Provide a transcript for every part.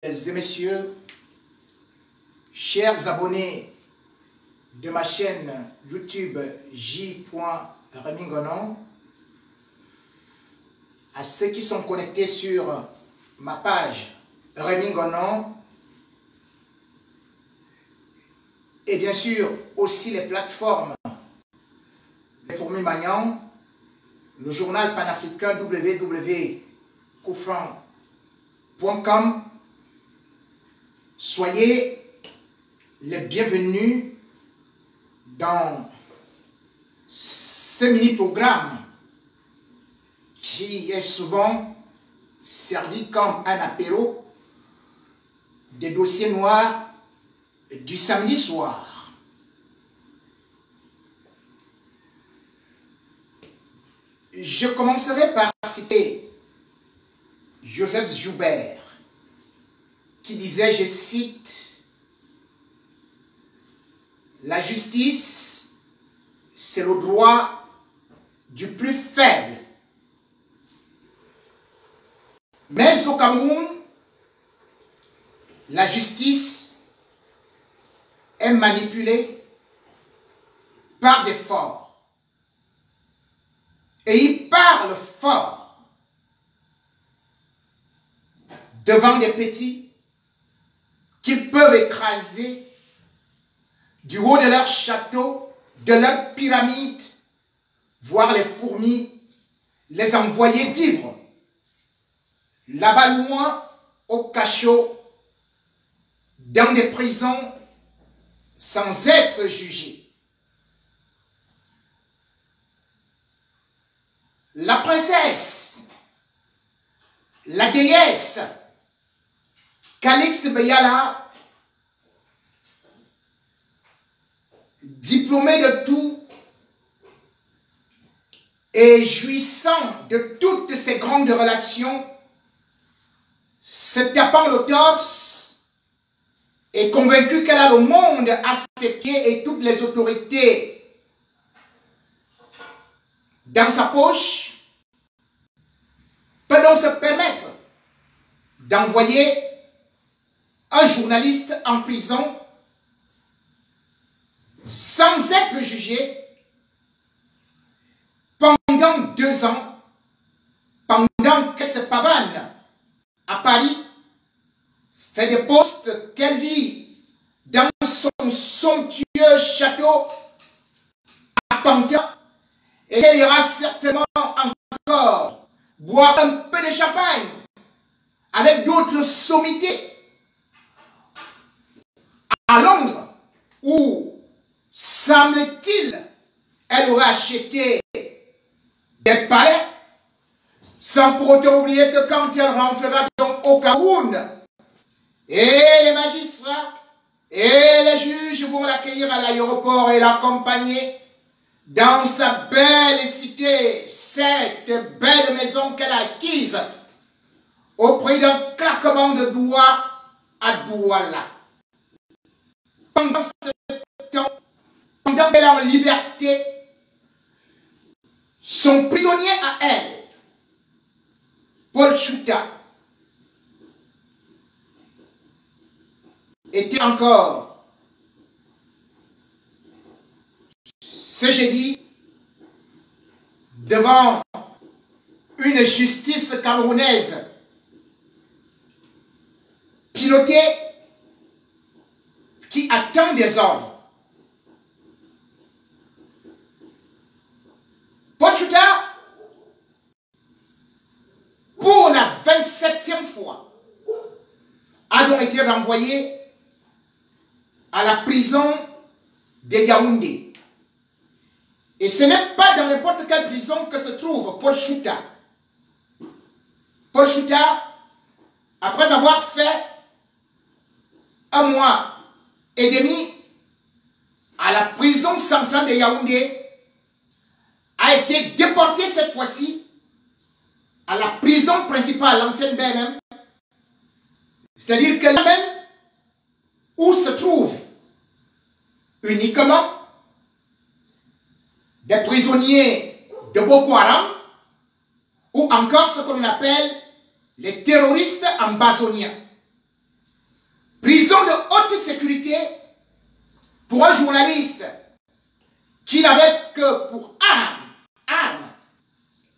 et messieurs, chers abonnés de ma chaîne YouTube J.Remingonon, à ceux qui sont connectés sur ma page Remingonon, et bien sûr aussi les plateformes de Fourmi Magnan, le journal panafricain www.koufran.com. Soyez les bienvenus dans ce mini-programme qui est souvent servi comme un apéro des dossiers noirs du samedi soir. Je commencerai par citer Joseph Joubert qui disait, je cite, « La justice, c'est le droit du plus faible. Mais au Cameroun, la justice est manipulée par des forts. Et ils parlent fort devant des petits qu'ils peuvent écraser du haut de leur château, de leur pyramide, voir les fourmis, les envoyer vivre là-bas loin, au cachot, dans des prisons, sans être jugés. La princesse, la déesse, Calixte Beyala, diplômée de tout et jouissant de toutes ces grandes relations, se tapant le torse, est convaincue qu'elle a le monde à ses pieds et toutes les autorités dans sa poche, peut donc se permettre d'envoyer un journaliste en prison sans être jugé pendant 2 ans, pendant qu'elle se pavane à Paris, fait des postes qu'elle vit dans son somptueux château à Pantin, et qu'elle ira certainement encore boire un peu de champagne avec d'autres sommités à Londres, où, semble-t-il, elle aurait acheté des palais, sans pour autant oublier que quand elle rentrera donc au Cameroun, et les magistrats et les juges vont l'accueillir à l'aéroport et l'accompagner dans sa belle cité, cette belle maison qu'elle a acquise au prix d'un claquement de doigts à Douala. Pendant ce temps, pendant qu'elle est en liberté, son prisonnier à elle, Paul Chouta, était encore ce jeudi devant une justice camerounaise pilotée qui attend des ordres. Paul Chouta, pour la 27e fois, a donc été renvoyé à la prison de Yaoundé. Et ce n'est pas dans n'importe quelle prison que se trouve Paul Chouta. Paul Chouta, après avoir fait 1 mois et demi à la prison centrale de Yaoundé, a été déporté cette fois-ci à la prison principale, l'ancienne BNM, c'est-à-dire que là même où se trouvent uniquement des prisonniers de Boko Haram ou encore ce qu'on appelle les terroristes ambazoniens. sécurité pour un journaliste qui n'avait que pour arme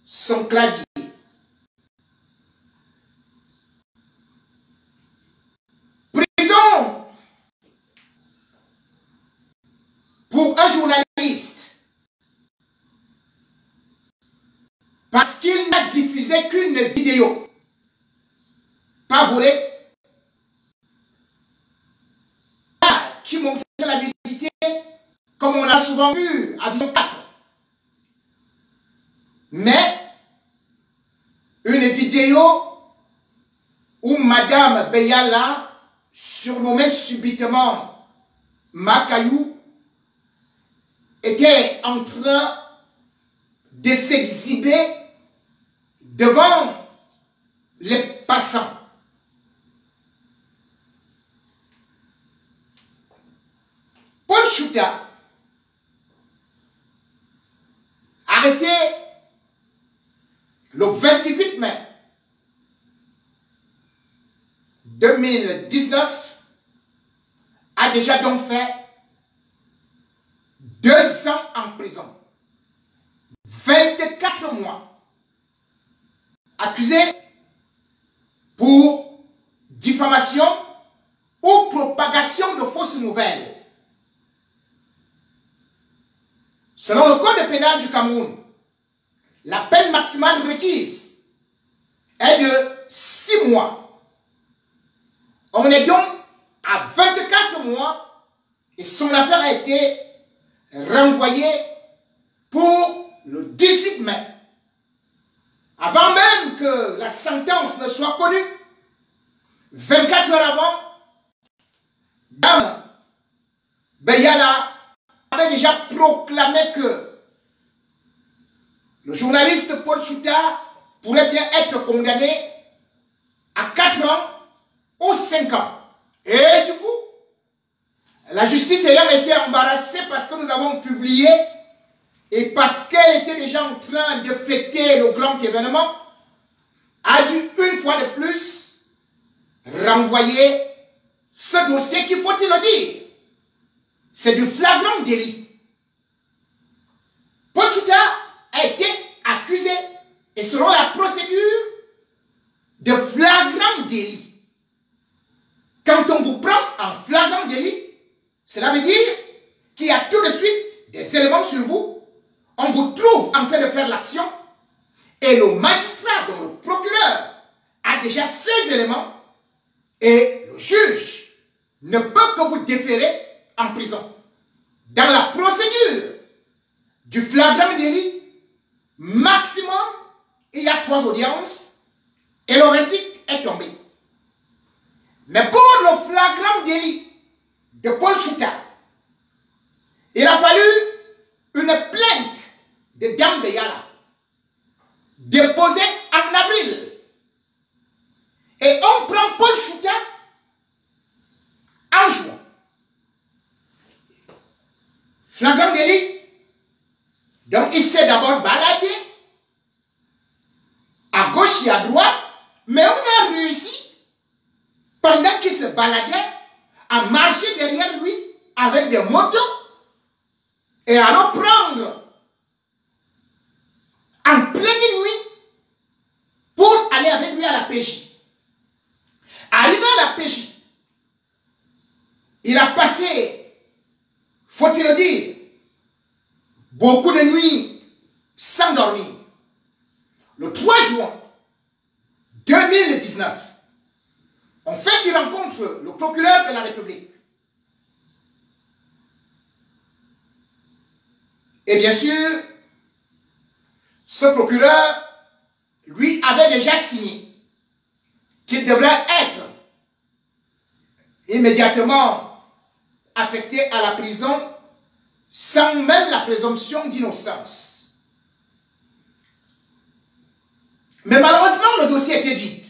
son clavier. Prison pour un journaliste parce qu'il n'a diffusé qu'une vidéo, pas volée, qui montrait la nudité, comme on a souvent vu à Vision 4. Mais une vidéo où Madame Beyala, surnommée subitement Makayou, était en train de s'exhiber devant les passants. Paul Chouta, arrêté le 28 mai 2019, a déjà donc fait 2 ans en prison, 24 mois, accusé pour diffamation ou propagation de fausses nouvelles. Selon le code pénal du Cameroun, la peine maximale requise est de 6 mois. On est donc à 24 mois et son affaire a été renvoyée pour le 18 mai. Avant même que la sentence ne soit connue, 24 heures avant, Dame Beyala avait déjà proclamé que le journaliste Paul Chouta pourrait bien être condamné à 4 ans ou 5 ans. Et du coup, la justice ayant été embarrassée parce que nous avons publié et parce qu'elle était déjà en train de fêter le grand événement, a dû une fois de plus renvoyer ce dossier qu'il faut-il le dire. C'est du flagrant délit. Paul Chouta a été accusé, et selon la procédure, de flagrant délit. Quand on vous prend en flagrant délit, cela veut dire qu'il y a tout de suite des éléments sur vous, on vous trouve en train de faire l'action, et le magistrat, donc le procureur, a déjà ces éléments, et le juge ne peut que vous déférer en prison. Dans la procédure du flagrant délit, maximum, il y a 3 audiences et le verdict est tombé. Mais pour le flagrant délit de Paul Chouta, il a fallu une plainte de Dame Beyala déposée en avril. Et on prend Paul Chouta en juin. Flagrant délit. Donc il s'est d'abord baladé à gauche et à droite, mais on a réussi, pendant qu'il se baladait, à marcher derrière lui avec des motos et à le prendre en pleine nuit pour aller avec lui à la PJ. Arrivé à la PJ, il a passé, faut-il le dire, beaucoup de nuits sans dormir. Le 3 juin 2019, on fait qu'il rencontre le procureur de la République. Et bien sûr, ce procureur, lui, avait déjà signé qu'il devrait être immédiatement affecté à la prison sans même la présomption d'innocence. Mais malheureusement, le dossier était vide.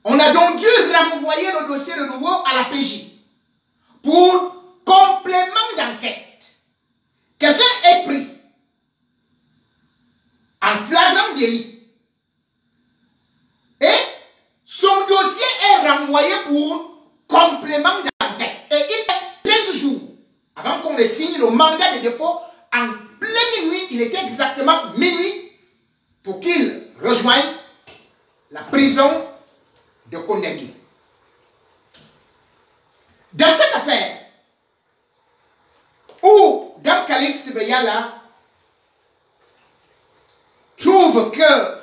On a donc dû renvoyer le dossier de nouveau à la PJ pour complément d'enquête. Quelqu'un est pris en flagrant délit et son dossier est renvoyé pour complément d'enquête. Et il fait 13 jours avant qu'on le signe le mandat de dépôt. En pleine nuit, il était exactement minuit pour qu'il rejoigne la prison de Kondengui. Dans cette affaire, où Dame Calixte Beyala trouve que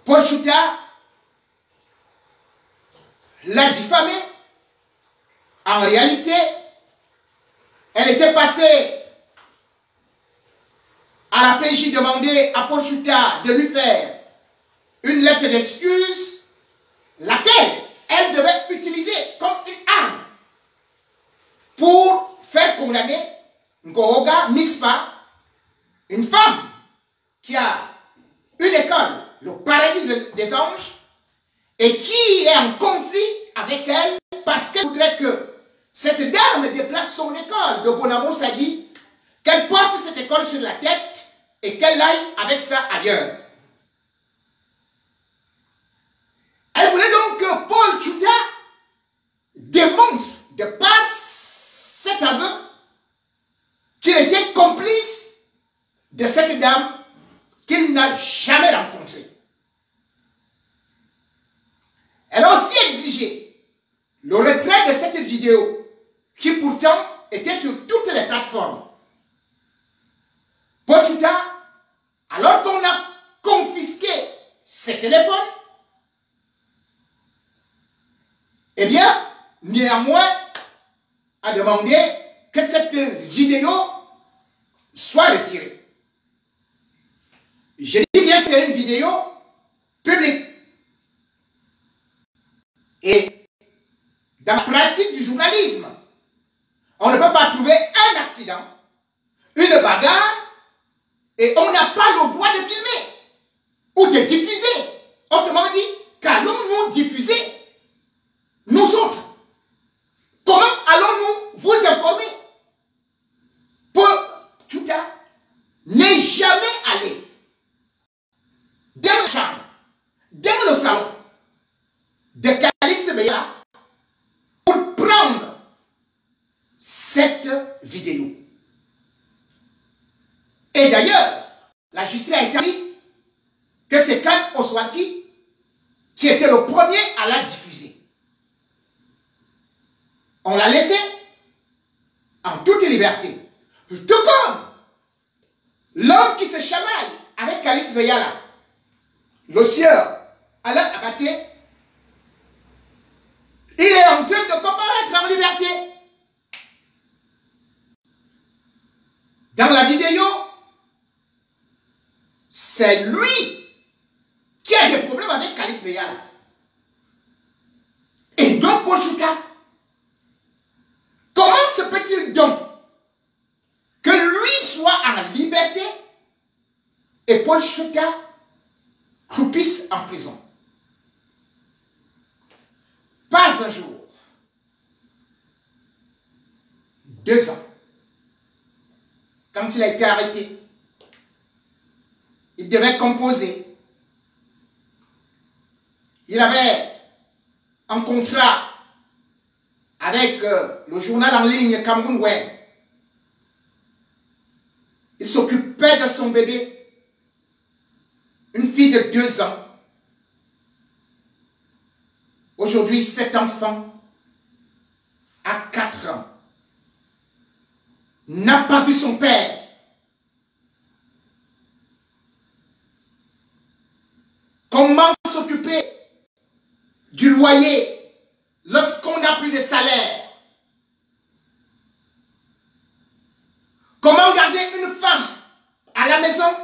Paul Chouta l'a diffamé, en réalité, elle était passée à la PJ demander à Paul Chouta de lui faire une lettre d'excuse, laquelle elle devait utiliser comme une arme pour faire condamner Ngooga Mispa, une femme qui a une école, le paradis des anges, et qui est en conflit avec elle parce qu'elle voudrait que cette dame déplace son école de Bonamo Sadi, qu'elle porte cette école sur la tête et qu'elle aille avec ça ailleurs. Elle voulait donc que Paul Chouta démontre, de par cet aveu, qu'il était complice de cette dame qu'il n'a jamais rencontrée. Elle a aussi exigé le retrait de cette vidéo qui pourtant était sur toutes les plateformes. Paul Chouta, alors qu'on a confisqué ses téléphones, eh bien, néanmoins, a demandé que cette vidéo soit retirée. Je dis bien que c'est une vidéo publique. Et dans la pratique du journalisme, on ne peut pas trouver un accident, une bagarre, et on n'a pas le droit de filmer ou de diffuser. Autrement dit, qu'allons-nous diffuser, nous autres? Comment allons-nous vous informer? Paul Chouta n'est jamais allé dans la chambre, dans le salon de Calixte Beyala pour prendre cette vidéo. Et d'ailleurs, la justice a établi que c'est Khan Oswaki qui était le premier à la diffuser. On l'a laissé en toute liberté. Tout comme l'homme qui se chamaille avec Calixte Beyala, le sieur Alain Abaté, il est en train de comparaître en liberté. Dans la vidéo, c'est lui qui a des problèmes avec Calixte Beyala. Et donc Paul Chouta, comment se peut-il donc que lui soit en liberté et Paul Chouta croupisse en prison? Pas un jour, 2 ans, quand il a été arrêté, il devait composer. Il avait un contrat avec le journal en ligne Cameroun Web. Il s'occupait de son bébé, une fille de 2 ans. Aujourd'hui, cet enfant a 4 ans, n'a pas vu son père. Comment s'occuper du loyer lorsqu'on n'a plus de salaire? Comment garder une femme à la maison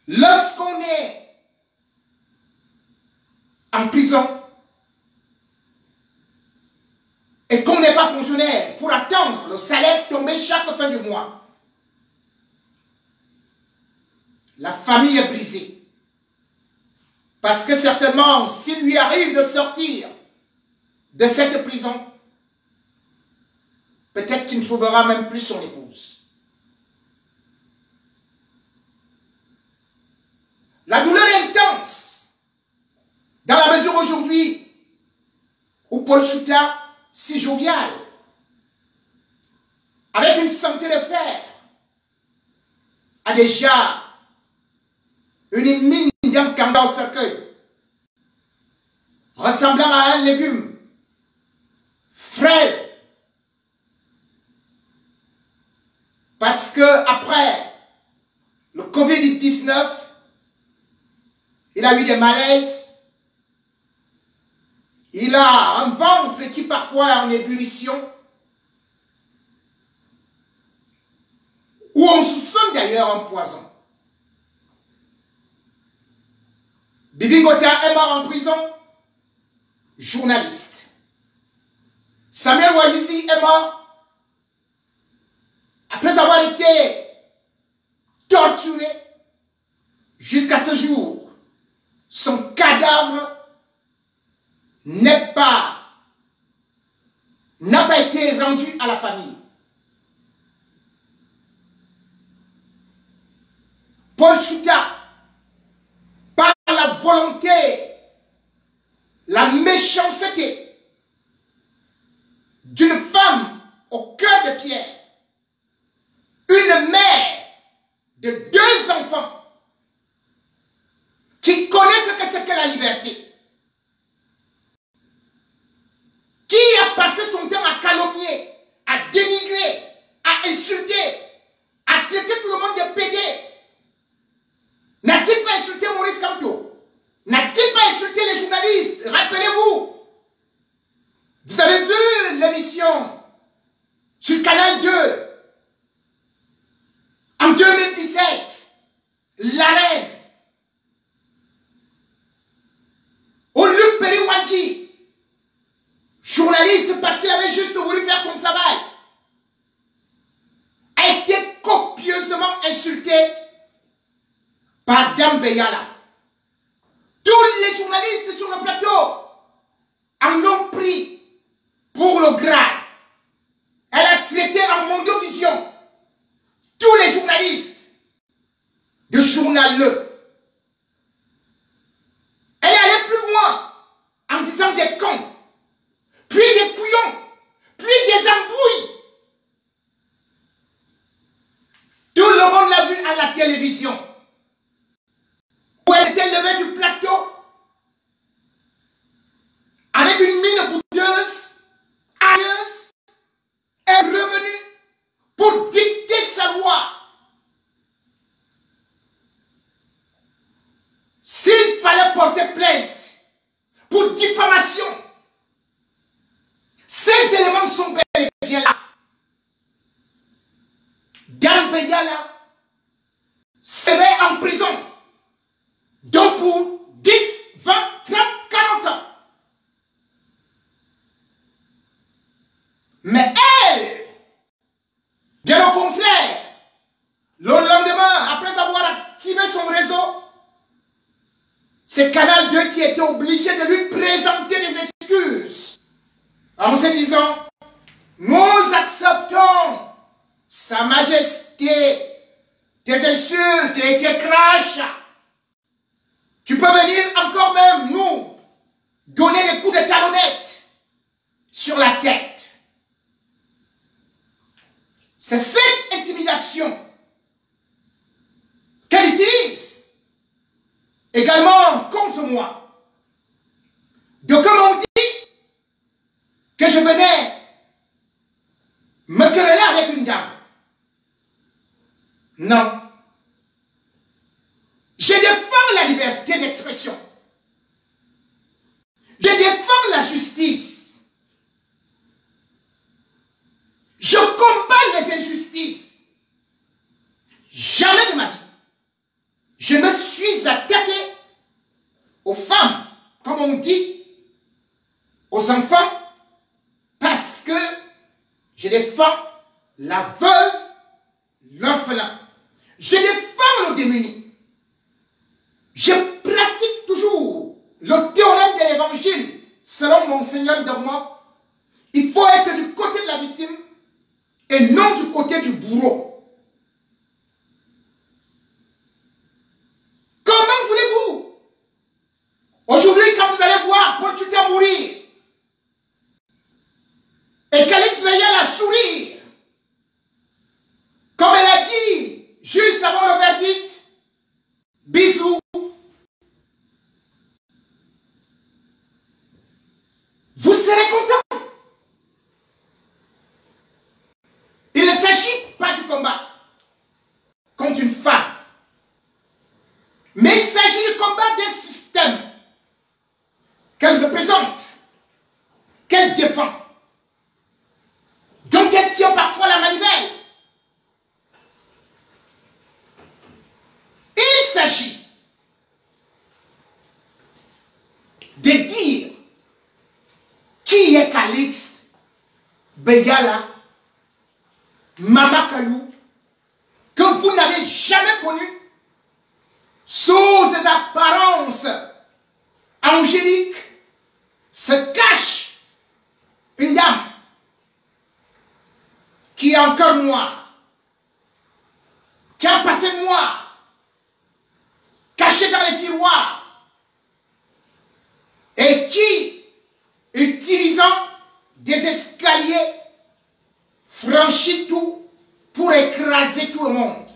lorsqu'on est en prison et qu'on n'est pas fonctionnaire pour attendre le salaire tombé chaque fin du mois? La famille est brisée. Parce que certainement, s'il lui arrive de sortir de cette prison, peut-être qu'il ne trouvera même plus son épouse. La douleur est intense Paul Chouta, si jovial, avec une santé de fer, a déjà une mine d'un camba au cercueil, ressemblant à un légume frêle. Parce que après le Covid-19, il a eu des malaises, il a un ventre qui parfois est en ébullition, où on soupçonne d'ailleurs un poison. Bibi Ngota est mort en prison, journaliste. Samuel Ouazizi est mort après avoir été torturé jusqu'à ce jour. Son cadavre n'a pas été rendu à la famille. Paul Chouta, par la volonté, la méchanceté d'une femme au cœur de pierre, une mère de 2 enfants qui connaît ce que c'est que la liberté, qui a passé son temps à calomnier, à dénigrer, à insulter, à traiter tout le monde de pédé. N'a-t-il pas insulté Maurice Kamto? N'a-t-il pas insulté les journalistes? Rappelez-vous, vous avez vu l'émission sur Canal 2 en 2017, l'arène, où Luc Periwanji, journaliste parce qu'il avait juste voulu faire son travail, a été copieusement insulté par Dame Beyala. Tous les journalistes sur le plateau en ont pris pour le grade. Elle a traité en mondovision tous les journalistes de journal Le. Elle est allée plus loin en disant des cons, puis des couillons, puis des embrouilles. Tout le monde l'a vu à la télévision, où elle était levée du plateau avec une mine boudeuse, haïeuse, est revenue pour dicter sa loi. S'il fallait porter plainte pour diffamation, ces éléments sont bel et bien là. Dame Beyala serait en prison, donc pour 10, 20, 30, 40 ans. Mais elle, bien au contraire, le lendemain, après avoir activé son réseau, c'est Canal 2 qui était obligé de lui présenter des excuses en se disant: nous acceptons Sa Majesté tes insultes et tes crachats. Tu peux venir encore même nous donner des coups de talonnette sur la tête. C'est cette intimidation qu'elle utilise également contre moi. Donc comme on dit que je venais me quereller avec une dame. Non. Je défends la liberté d'expression. Je défends la justice. Je combats les injustices. Jamais de ma vie, je me suis attaqué aux femmes, comme on dit, aux enfants, parce que je défends la veuve, l'orphelin. Je défends le démuni. Je pratique toujours le théorème de l'évangile, selon Monseigneur Dormant. Il faut être du côté de la victime et non du côté du bourreau. Comment voulez-vous? Aujourd'hui, quand vous allez voir Paul Chouta mourir, combat d'un système qu'elle représente, qu'elle défend, dont elle tient parfois la manivelle. Il s'agit de dire qui est Calixte Beyala Mama Kayou, que vous n'avez jamais connu, sous ses apparences angéliques se cache une dame qui est encore noire, qui a un passé noir, caché dans les tiroirs, et qui, utilisant des escaliers, franchit tout pour écraser tout le monde.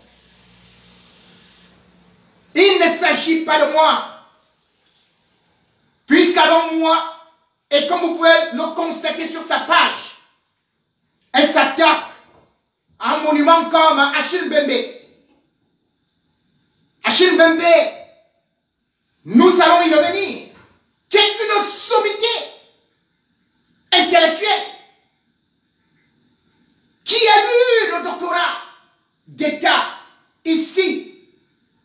Il ne s'agit pas de moi, puisqu'avant moi, et comme vous pouvez le constater sur sa page, elle s'attaque à un monument comme Achille Mbembe. Achille Mbembe, nous allons y revenir, qui est une sommité intellectuelle, qui a eu le doctorat d'État ici,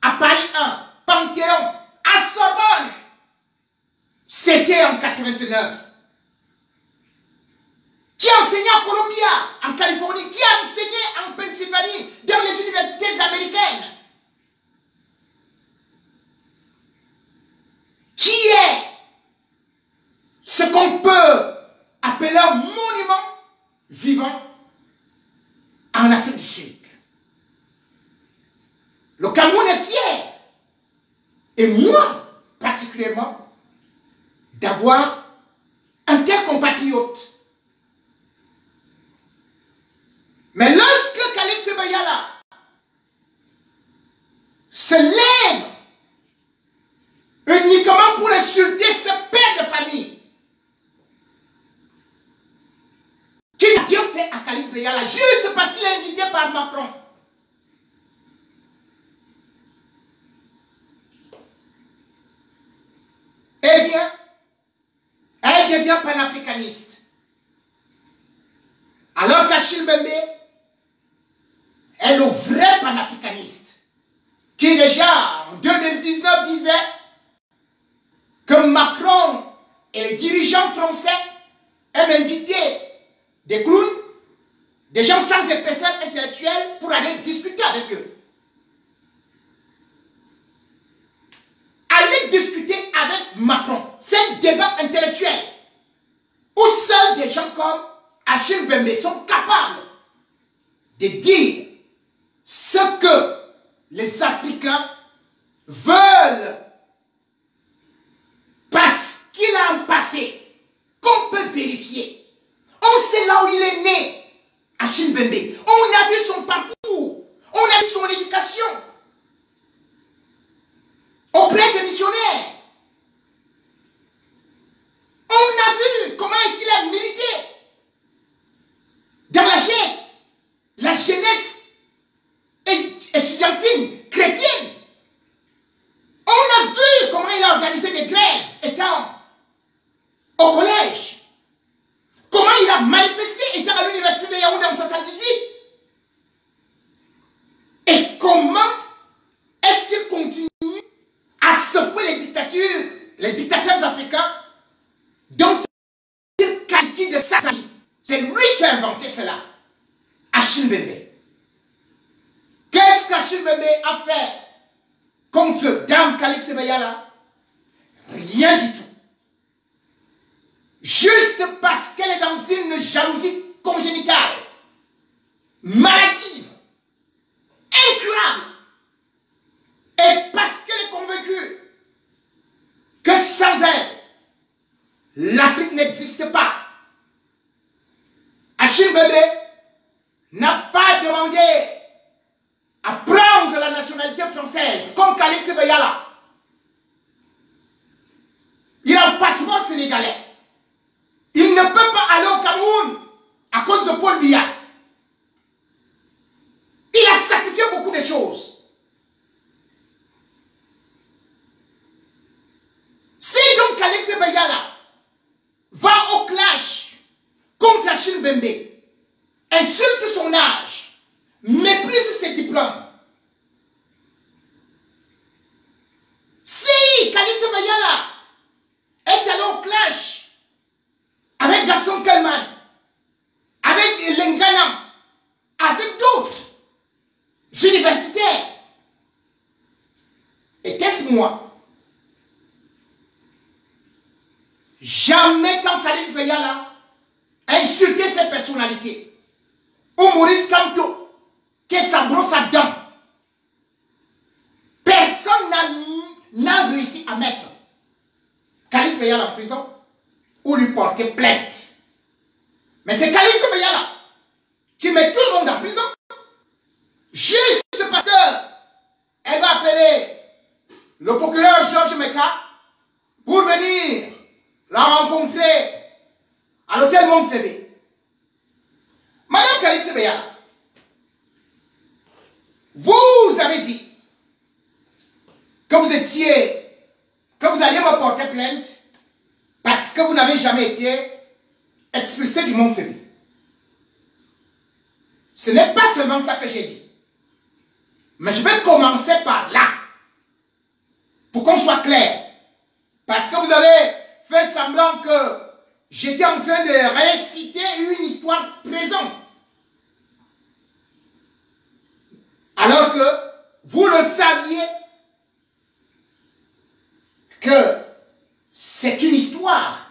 à Paris 1, Panthéon, à Sorbonne. C'était en 89. Qui a enseigné à Columbia, en Californie, qui a enseigné en Pennsylvanie, dans les universités américaines. Qui est ce qu'on peut appeler un monument vivant en Afrique du Sud. Le Cameroun est fier, et moi particulièrement, d'avoir un tel compatriote. Mais lorsque Calixte Beyala se lève uniquement pour insulter ce père de famille, qui n'a rien fait à Calixte Beyala, juste parce qu'il est invité par Macron, eh bien, elle devient panafricaniste. Alors qu'Achille Mbembe est le vrai panafricaniste, qui déjà en 2019 disait que Macron et les dirigeants français aiment inviter des clowns, des gens sans épaisseur intellectuelle pour aller discuter avec eux. Aller discuter avec Macron, c'est un débat intellectuel où seuls des gens comme Achille Mbembe sont capables de dire ce que les Africains veulent, parce qu'il a un passé qu'on peut vérifier. On sait là où il est né, Achille Mbembe. On a vu son parcours, on a vu son éducation auprès des missionnaires. On a vu comment est-ce qu'il a milité dans la jeunesse estudiantine chrétienne. On a vu comment il a organisé des grèves étant au collège. Comment il a manifesté étant à l'université de Yaoundé en 1978. Et comment est-ce qu'il continue à secouer les dictateurs africains dont il qualifie de sacrés. C'est lui qui a inventé cela. Achille Mbembe. Qu'est-ce qu'Achille Mbembe a fait contre Dame Calixte Beyala? Rien du tout. Juste parce qu'elle est dans une jalousie congénitale, maladive, incurable, et parce qu'elle est convaincue que sans elle, l'Afrique n'existe pas. Achille Mbembe n'a pas demandé à prendre la nationalité française comme Calixte Beyala. Il a un passeport sénégalais. Il ne peut pas aller au Cameroun à cause de Paul Biya. Il a sacrifié beaucoup de choses. Mayala va au clash contre Achille Bembe, insulte son âge, méprise ses diplômes. Si Kalisa Mayala est allé au clash avec Gaston Kalman, avec Lengana, avec d'autres universitaires, était-ce moi? Jamais quand Kalisa Mayala a insulté ses personnalités, ou Maurice Kamto, qui est sa brosse à dents, personne n'a réussi à mettre Kalisa Mayala en prison ou lui porter plainte. Mais c'est Kalisa Mayala qui met tout le monde en prison juste parce qu'elle va appeler le procureur Georges Meka pour venir la rencontrer à l'hôtel Montfébé. Madame Kalisa Mayala, vous avez dit que vous alliez me porter plainte parce que vous n'avez jamais été expulsé du Montfébé. Ce n'est pas seulement ça que j'ai dit. Mais je vais commencer par là, pour qu'on soit clair. Parce que vous avez fait semblant que j'étais en train de réciter une histoire présente. Alors que vous le saviez que c'est une histoire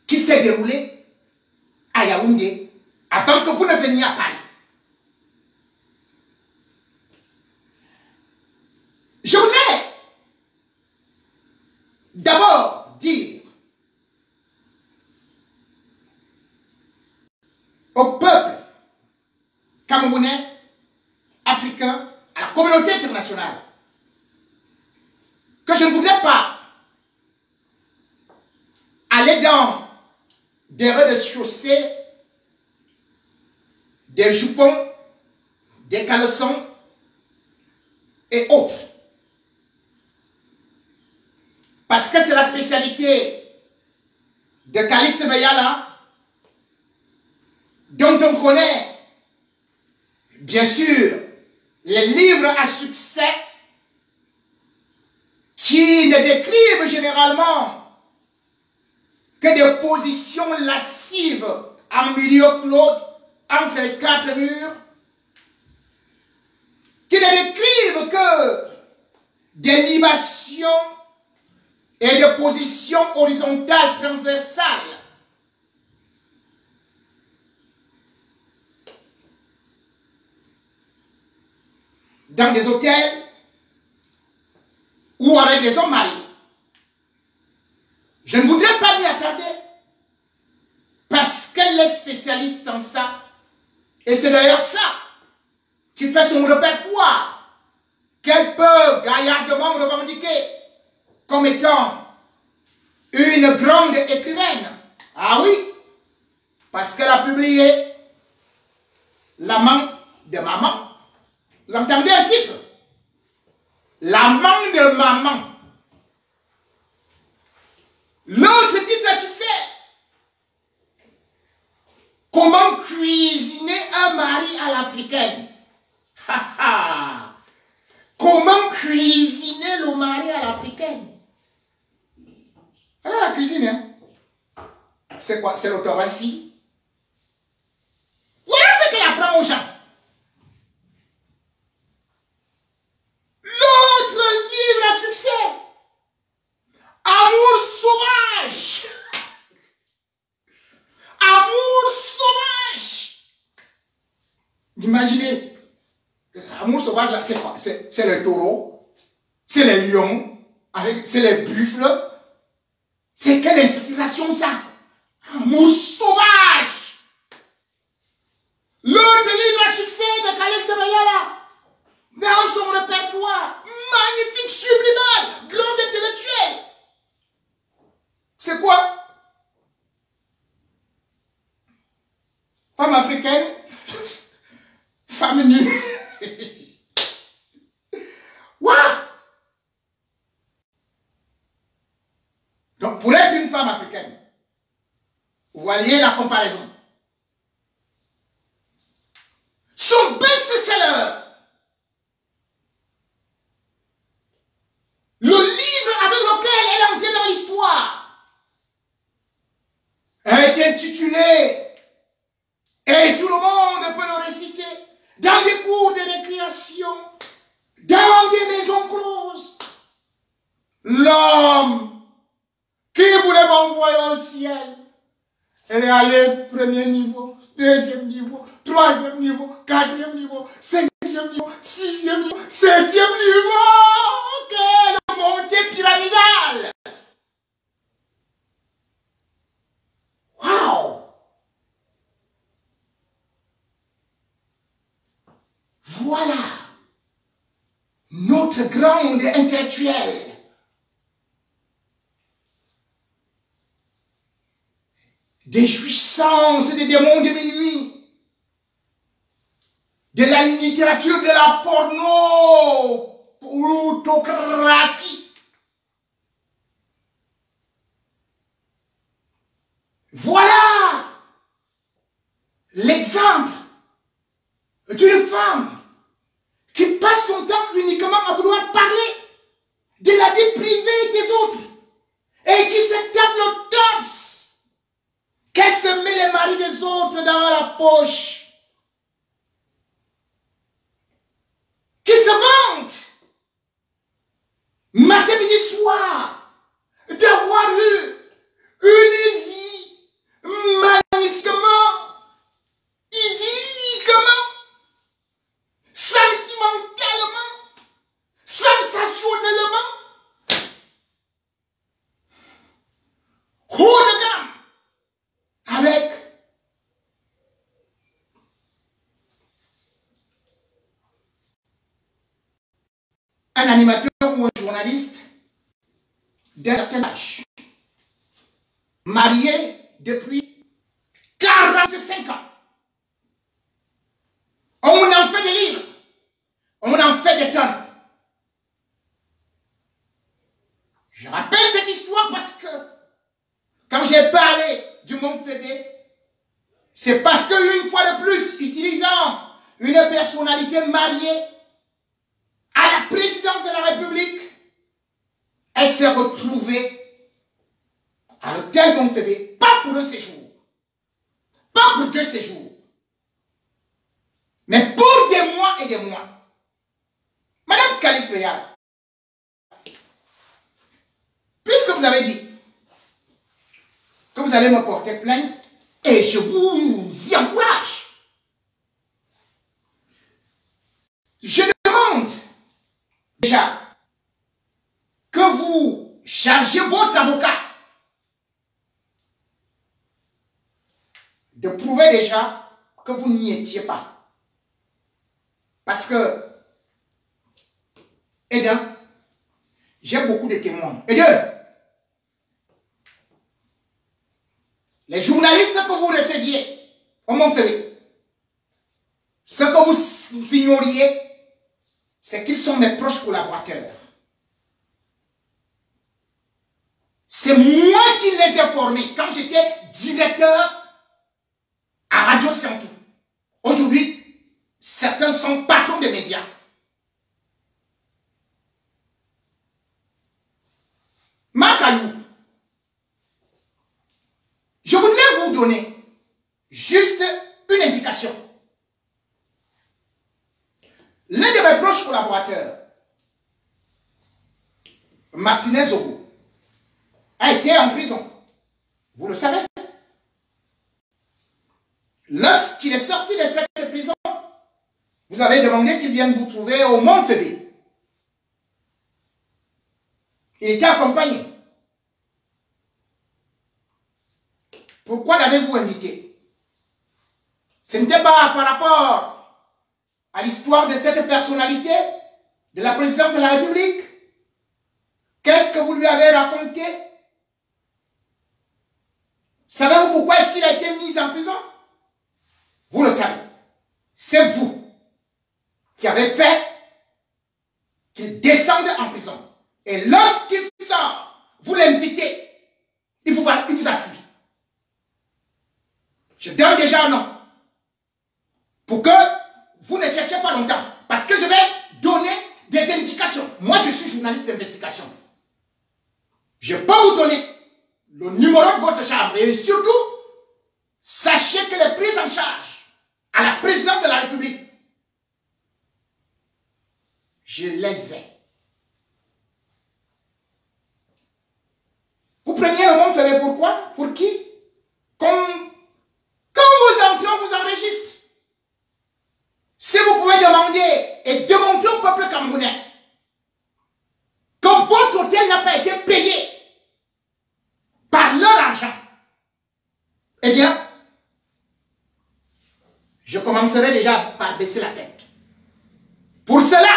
qui s'est déroulée à Yaoundé avant que vous ne veniez à Paris. Je voulais d'abord dire au peuple camerounais, africain, à la communauté internationale, que je ne voudrais pas aller dans des rez-de-chaussée, des jupons, des caleçons et autres. Parce que c'est la spécialité de Kalisa Mayala, dont on connaît, bien sûr, les livres à succès qui ne décrivent généralement que des positions lascives en milieu clos entre les quatre murs, qui ne décrivent que des libations et de positions horizontales, transversales. Dans des hôtels ou avec des hommes mariés. Je ne voudrais pas m'y attarder parce qu'elle est spécialiste dans ça. Et c'est d'ailleurs ça qui fait son répertoire qu'elle peut gaillardement revendiquer comme étant une grande écrivaine. Ah oui, parce qu'elle a publié L'amant de maman. Vous entendez un titre? L'amant de maman. L'autre titre à succès. Comment cuisiner un mari à l'africaine. Comment cuisiner le mari à l'africaine. Alors la cuisine, hein? C'est quoi? C'est l'autoracie. Voilà ce qu'elle apprend aux gens. L'autre livre à succès. Amour sauvage. Amour sauvage. Imaginez. Amour sauvage, là, c'est quoi? C'est le taureau. C'est les lions. C'est les buffles. C'est quelle inspiration ça? Amour sauvage. L'autre livre à succès de Kalisa Mayala, dans son répertoire, magnifique, subliminal, grand intellectuel. C'est quoi? Femme africaine, femme nue. Voilà. Donc, pour être une femme africaine, vous voyez la comparaison. Son best-seller, le livre avec lequel elle est entrée dans l'histoire, a été intitulé, et tout le monde peut le réciter, dans des cours de récréation, dans des maisons closes. L'homme qui voulait m'envoyer au ciel, elle est allée premier niveau, deuxième niveau, troisième niveau, quatrième niveau, cinquième niveau, sixième niveau, septième niveau. Quelle montée pyramidale! Wow! Voilà notre grande intellectuelle. Des jouissances des démons de minuit, de la littérature de la pornocratie. Voilà l'exemple d'une femme qui passe son temps uniquement à vouloir parler de la vie privée des autres et qui se tape le torse, qu'elle se met les maris des autres dans la poche, qui se vante matin, midi, soir d'avoir eu une vie magnifiquement, idylliquement, sentimentalement, sensationnellement, haut de gamme, avec un animateur ou un journaliste d'un certain âge, marié depuis 45 ans. On en fait des livres, on en fait des tonnes. Je rappelle cette histoire parce que quand j'ai parlé du Mont Fébé, c'est parce qu'une fois de plus, utilisant une personnalité mariée à la présidence de la République, elle s'est retrouvée à l'hôtel Mont Fébé, pas pour un séjour, pas pour 2 séjours, mais pour des mois et des mois. Madame Calix Veyal, puisque vous avez dit que vous allez me porter plainte, et je vous y encourage, je demande déjà que vous chargez votre avocat de prouver déjà que vous n'y étiez pas. Parce que, et d'un, j'ai beaucoup de témoins. Et deux, les journalistes que vous receviez au Mont-Fébé, ce que vous ignoriez, c'est qu'ils sont mes proches collaborateurs. C'est moi qui les ai formés quand j'étais directeur à Radio Scientou. Aujourd'hui, certains sont patrons des médias. Macayou, je voudrais vous donner juste une indication. L'un de mes proches collaborateurs, Martinez Ogo, a été en prison. Vous le savez. Lorsqu'il est sorti de cette prison, vous avez demandé qu'il vienne vous trouver au Mont-Fébé. Il était accompagné. Pourquoi l'avez-vous invité? Ce n'était pas par rapport à l'histoire de cette personnalité de la présidence de la République. Qu'est-ce que vous lui avez raconté? Savez-vous pourquoi est-ce qu'il a été mis en prison? Vous le savez. C'est vous qui avez fait qu'il descende en prison. Et lorsqu'il sort, vous l'invitez Je donne déjà un nom. Pour que vous ne cherchiez pas longtemps. Parce que je vais donner des indications. Moi, je suis journaliste d'investigation. Je peux vous donner le numéro de votre chambre. Et surtout, sachez que les prises en charge à la présidence de la République, je les ai. Vous preniez le Mont-Févé pourquoi? Pour qui? Quand vous entrez, on vous enregistre. Si vous pouvez demander et démontrer au peuple camerounais que votre hôtel n'a pas été payé par leur argent, eh bien, je commencerai déjà par baisser la tête. Pour cela,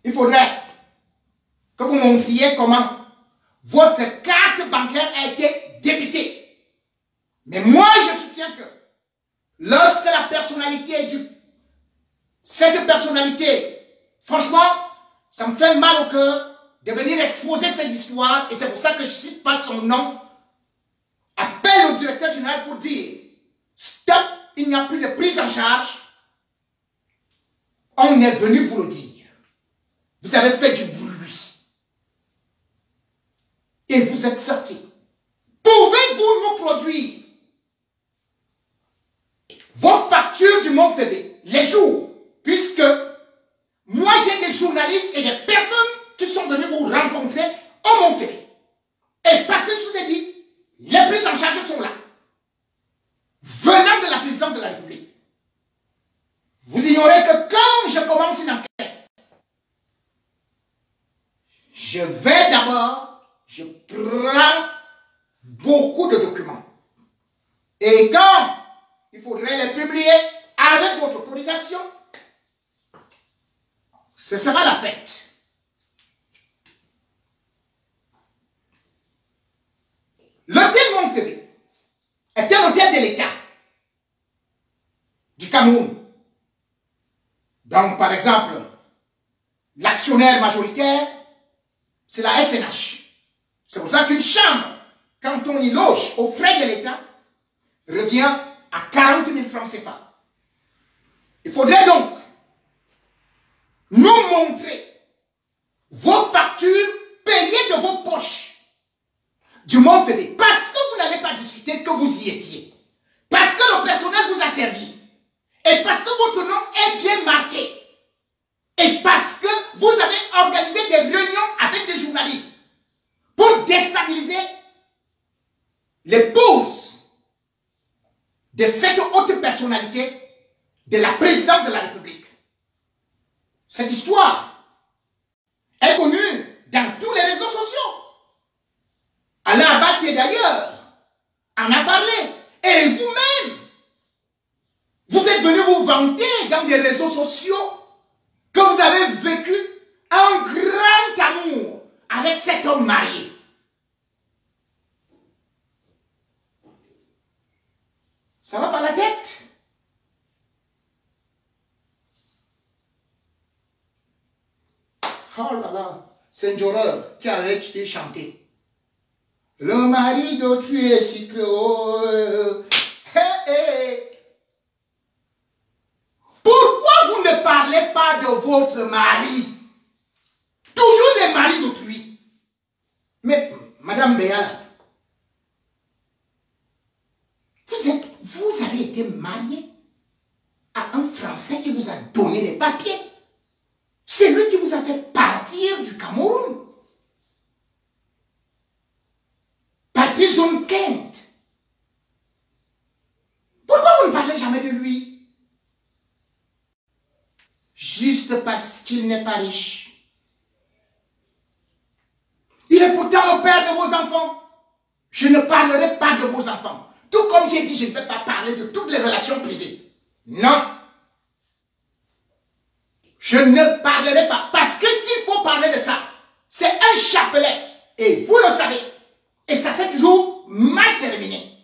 il faudrait que vous montriez comment votre carte bancaire a été débitée. Mais moi, je soutiens que lorsque la personnalité cette personnalité, franchement, ça me fait mal au cœur de venir exposer ces histoires et c'est pour ça que je ne cite pas son nom. Appelle au directeur général pour dire stop, il n'y a plus de prise en charge. On est venu vous le dire. Vous avez fait du bruit. Et vous êtes sortis. Pouvez-vous nous produire vos factures du Mont-Févé, les jours, puisque moi j'ai des journalistes et des personnes qui sont venus vous rencontrer au Mont-Févé. Et parce que je vous ai dit, les prises en charge sont là. Venant de la présidence de la République. Vous ignorez que quand je commence une enquête, je vais d'abord, je prends beaucoup de documents. Et quand il faudrait les publier avec votre autorisation, ce sera la fête. L'hôtel Mont-Févé est un hôtel de l'État du Cameroun. Donc, par exemple, l'actionnaire majoritaire, c'est la SNH. C'est pour ça qu'une chambre, quand on y loge aux frais de l'État, revient à 40 000 francs CFA. Il faudrait donc nous montrer vos factures payées de vos poches du Mont-Févé. Parce que vous n'avez pas discuté que vous y étiez. Parce que le personnel vous a servi. Et parce que votre nom est bien marqué. Et parce que vous avez organisé des réunions avec des journalistes pour déstabiliser les bourses de cette haute personnalité de la présidence de la République. Cette histoire est connue dans tous les réseaux sociaux. Alain Abaté d'ailleurs en a parlé. Et vous-même, vous êtes venu vous vanter dans des réseaux sociaux que vous avez vécu un grand amour avec cet homme marié. Ça va par la tête? Oh là là, c'est Njoreur qui avait chanté. Le mari d'autrui est si haut. Pourquoi vous ne parlez pas de votre mari? Toujours les maris d'autrui. Mais, Madame Béala, vous avez été mariée à un Français qui vous a donné les papiers. C'est lui qui vous a fait partir du Cameroun. Patrice Kent. Pourquoi vous ne parlez jamais de lui? Juste parce qu'il n'est pas riche. Il est pourtant le père de vos enfants. Je ne parlerai pas de vos enfants. Tout comme j'ai dit, je ne vais pas parler de toutes les relations privées. Non. Je ne parlerai pas. Parce que s'il faut parler de ça, c'est un chapelet. Et vous le savez. Et ça s'est toujours mal terminé.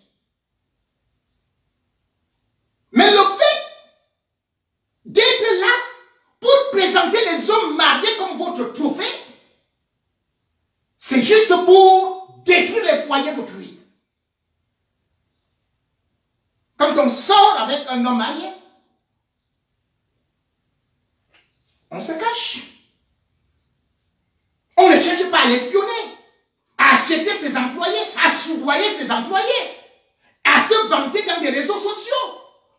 Mais le fait d'être là pour présenter les hommes mariés comme votre trophée, c'est juste pour détruire les foyers d'autrui. avec un homme marié, on se cache. On ne cherche pas à l'espionner, à acheter ses employés, à soudoyer ses employés, à se vanter dans des réseaux sociaux.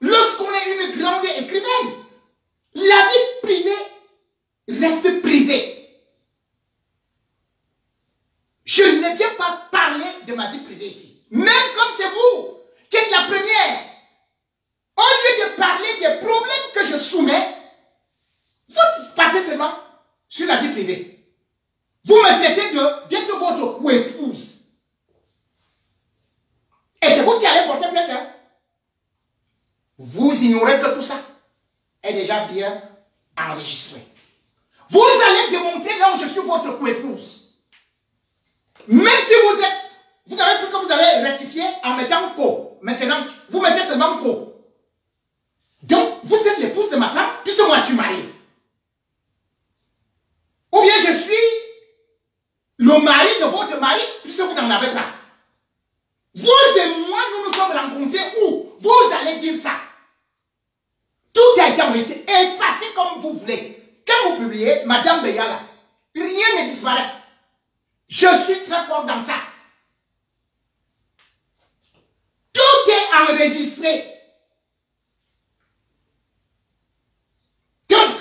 Lorsqu'on est une grande écrivaine, la vie privée reste privée. Je ne viens pas parler de ma vie privée ici. Même comme c'est vous qui êtes la première. Au lieu de parler des problèmes que je soumets, vous partez seulement sur la vie privée. Vous me traitez d'être votre co-épouse. Et c'est vous qui allez porter plainte. Hein? Vous ignorez que tout ça est déjà bien enregistré. Vous allez démontrer là où je suis votre co-épouse. Même si vous avez cru que vous avez rectifié en mettant co. Maintenant, vous mettez seulement co. Donc, vous êtes l'épouse de ma femme, puisque moi je suis marié. Ou bien je suis le mari de votre mari, puisque vous n'en avez pas. Vous et moi, nous nous sommes rencontrés où? Vous allez dire ça. Tout a été enregistré, effacé comme vous voulez. Quand vous publiez, Madame Beyala, rien ne disparaît. Je suis très fort dans ça. Tout est enregistré. Donc,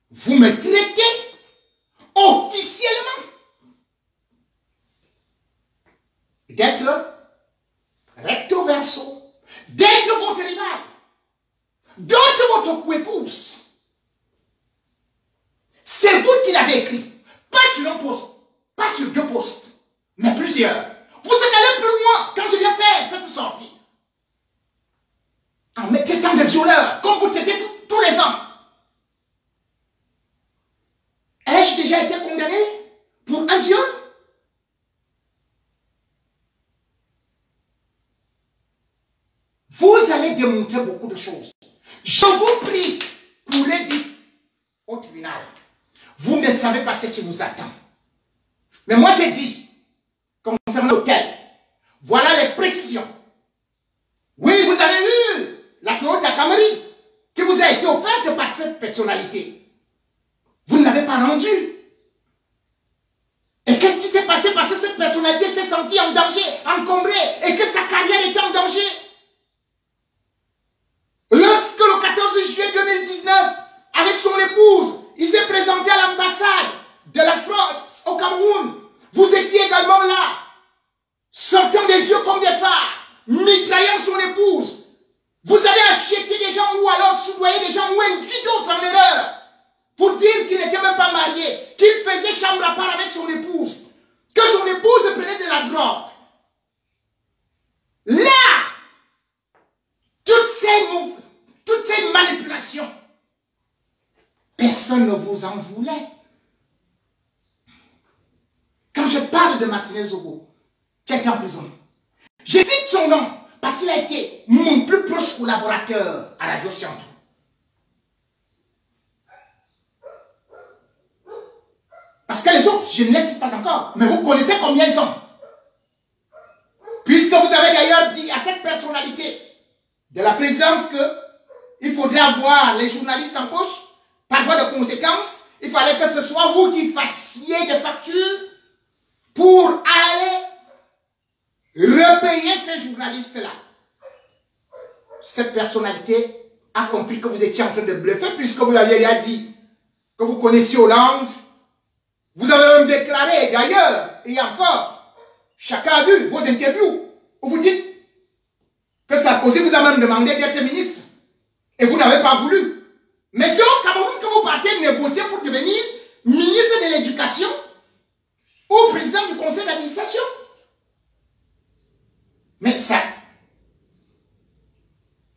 vous me traitez officiellement d'être recto verso, d'être votre rival, d'être votre co-épouse. C'est vous qui l'avez écrit, pas sur un poste. Pas sur 2 postes, mais plusieurs. Vous êtes allé plus loin quand je viens faire cette sortie. En me traitant de violeur, comme vous traitez tous les hommes. Ai-je déjà été condamné pour un viol? Vous allez démontrer beaucoup de choses. Je vous prie, courez vite au tribunal. Vous ne savez pas ce qui vous attend. Mais moi j'ai dit, concernant l'hôtel, voilà les précisions. Oui, vous avez eu la Toyota Camry qui vous a été offerte par cette personnalité. Vous ne l'avez pas rendue. Et qu'est-ce qui s'est passé? Parce que cette personnalité s'est sentie en danger, encombrée, et que sa carrière était en danger. Lorsque le 14 juillet 2019, avec son épouse, il s'est présenté à l'ambassade de la France au Cameroun. Vous étiez également là, sortant des yeux comme des phares, mitraillant son épouse. Vous avez acheté des gens ou alors soudoyé des gens ou induit d'autres en erreur pour dire qu'il n'était même pas marié, qu'il faisait chambre à part avec son épouse, que son épouse prenait de la drogue. Là, toutes ces manipulations, personne ne vous en voulait. Quand je parle de Martinez Zogo, qui est en prison, je cite son nom parce qu'il a été mon plus proche collaborateur à Radio Scientou. Parce que les autres, je ne les cite pas encore, mais vous connaissez combien ils sont. Puisque vous avez d'ailleurs dit à cette personnalité de la présidence qu'il faudrait avoir les journalistes en poche, par voie de conséquence, il fallait que ce soit vous qui fassiez des factures pour aller repayer ces journalistes-là. Cette personnalité a compris que vous étiez en train de bluffer puisque vous aviez déjà dit que vous connaissiez Hollande. Vous avez même déclaré d'ailleurs, et encore, chacun a vu vos interviews où vous dites que Sarkozy vous a même demandé d'être ministre et vous n'avez pas voulu. Mais c'est au Cameroun que vous partez négocier pour devenir ministre de l'Éducation ou président du conseil d'administration. Mais ça,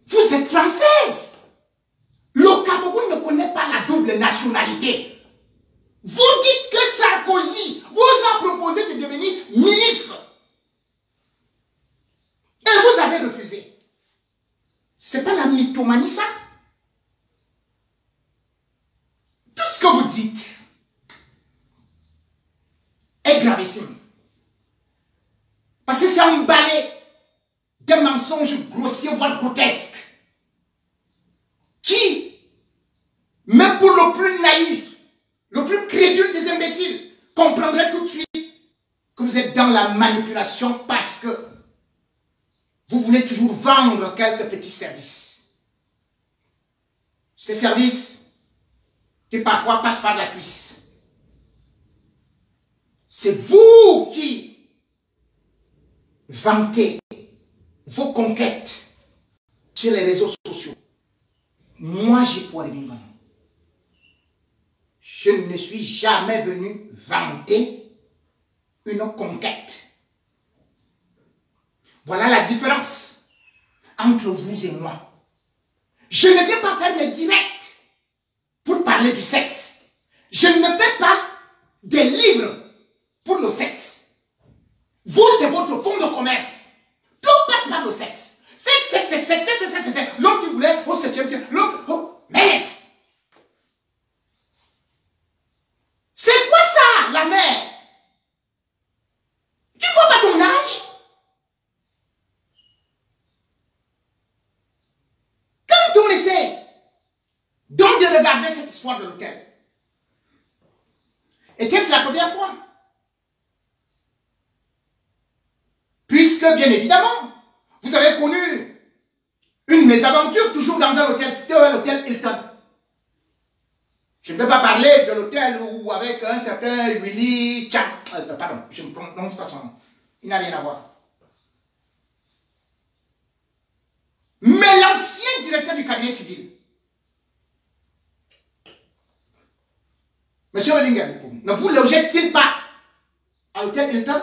vous êtes française. Le Cameroun ne connaît pas la double nationalité. Vous dites que Sarkozy vous a proposé de devenir ministre. Et vous avez refusé. C'est pas la mythomanie ça? Tout ce que vous dites est gravissime. Parce que c'est emballé de mensonges grossiers, voire grotesques. Mais pour le plus naïf, le plus crédule des imbéciles, comprendrait tout de suite que vous êtes dans la manipulation parce que vous voulez toujours vendre quelques petits services. Ces services qui parfois passent par la cuisse. C'est vous qui vantez vos conquêtes sur les réseaux sociaux. Moi, j'ai pour les bingons. Je ne suis jamais venu vanter une conquête. Voilà la différence entre vous et moi. Je ne viens pas faire mes directs pour parler du sexe. Je ne fais pas des livres pour le sexe. Vous, c'est votre fonds de commerce. Tout passe par le sexe. Sexe. L'autre qui voulait au 7e siècle. L'autre, oh, mais c'est quoi ça, la mère? Tu ne vois pas ton âge? Quand on essaie donc de regarder cette histoire de l'hôtel, était-ce la première fois? Puisque, bien évidemment, vous avez connu une mésaventure toujours dans un hôtel, c'était l'hôtel Hilton. Je ne vais pas parler de l'hôtel où avec un certain Willy Cham. Pardon, je ne prononce pas son nom. Il n'a rien à voir. Mais l'ancien directeur du cabinet civil, M. Wellinger, ne vous logez-t-il pas à l'hôtel Hilton?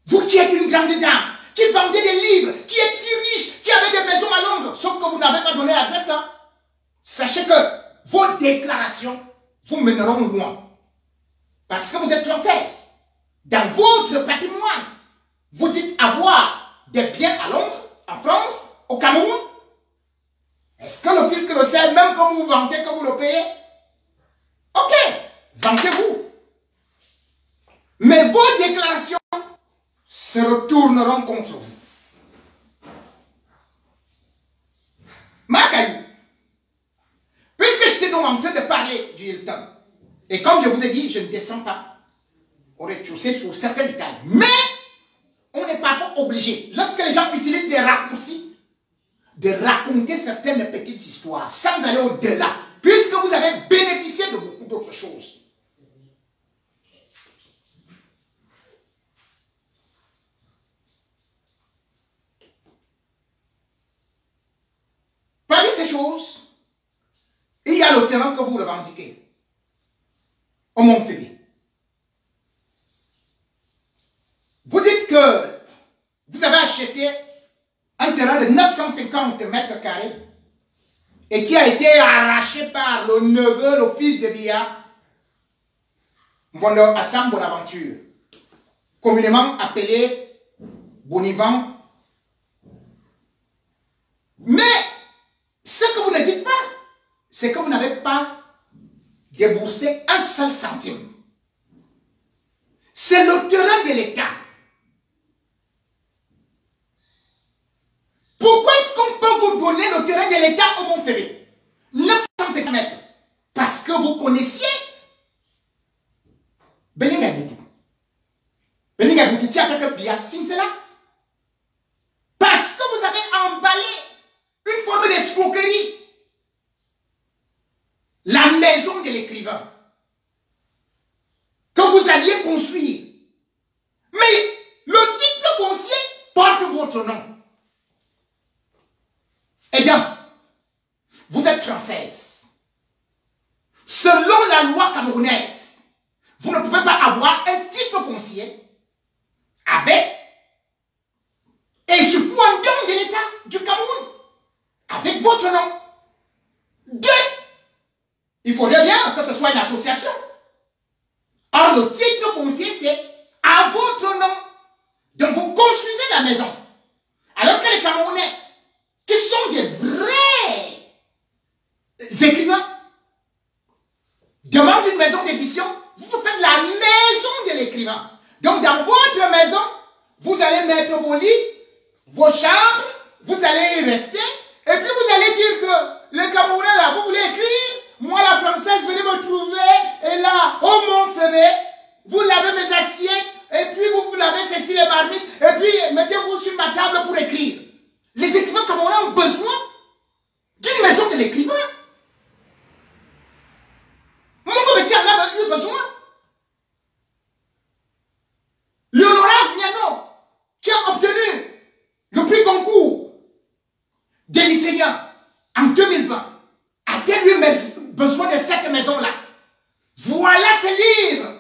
Vous qui êtes une grande dame, qui vendez des livres, qui êtes si riche, qui avez des maisons à Londres, sauf que vous n'avez pas donné l'adresse, hein? Sachez que vos déclarations vous mèneront loin. Parce que vous êtes française. Dans votre patrimoine, vous dites avoir des biens à Londres, en France, au Cameroun. Est-ce que le fisc le sait, même quand vous vantez que vous le payez? Ok, vantez-vous. Mais vos déclarations se retourneront contre vous. Makaï, puisque j'étais donc en train de parler du Hilton, et comme je vous ai dit, je ne descends pas au rez-de-chaussée sur certains détails, mais on est parfois obligé, lorsque les gens utilisent des raccourcis, de raconter certaines petites histoires sans aller au-delà, puisque vous avez bénéficié de beaucoup d'autres choses. Parmi ces choses, il y a le terrain que vous revendiquez, au Mont-Phébé. Vous dites que vous avez acheté un terrain de 950 mètres carrés et qui a été arraché par le neveu, le fils de Bia, Assam Bonaventure, communément appelé Bonivan. Mais ce que vous ne dites pas, c'est que vous n'avez pas déboursé un seul centime. C'est le terrain de l'État. Pourquoi est-ce qu'on peut vous donner le terrain de l'État au Mont-Phébé? 950 mètres. Parce que vous connaissiez Belinga Boutou. Belinga Boutou qui a fait que Bia signe cela. Parce que vous avez emballé une forme d'escroquerie. La maison de l'écrivain que vous alliez construire. Mais le titre foncier porte votre nom. Eh bien, vous êtes française. Selon la loi camerounaise, vous ne pouvez pas avoir un titre foncier avec et surtout un don de l'État du Cameroun avec votre nom. Deux, il faudrait bien que ce soit une association. Or, le titre foncier, c'est à votre nom. Donc, vous construisez la maison. Alors que les Camerounais, qui sont des vrais écrivains, demandent une maison d'édition, vous faites la maison de l'écrivain. Donc, dans votre maison, vous allez mettre vos lits, vos chambres, vous allez y rester, Et puis vous allez dire que le Camerounais là, vous voulez écrire, moi la française, venez me trouver, et là, oh mon fébé, vous lavez mes assiettes, et puis vous lavez ceci les marmites, et puis mettez-vous sur ma table pour écrire. Les écrivains camerounais ont besoin d'une maison de l'écrivain. Mon comité en a eu besoin. L'honorable Niano, qui a obtenu le prix concours des lycéens en 2020, a-t-il eu besoin de cette maison-là? Voilà ce livre.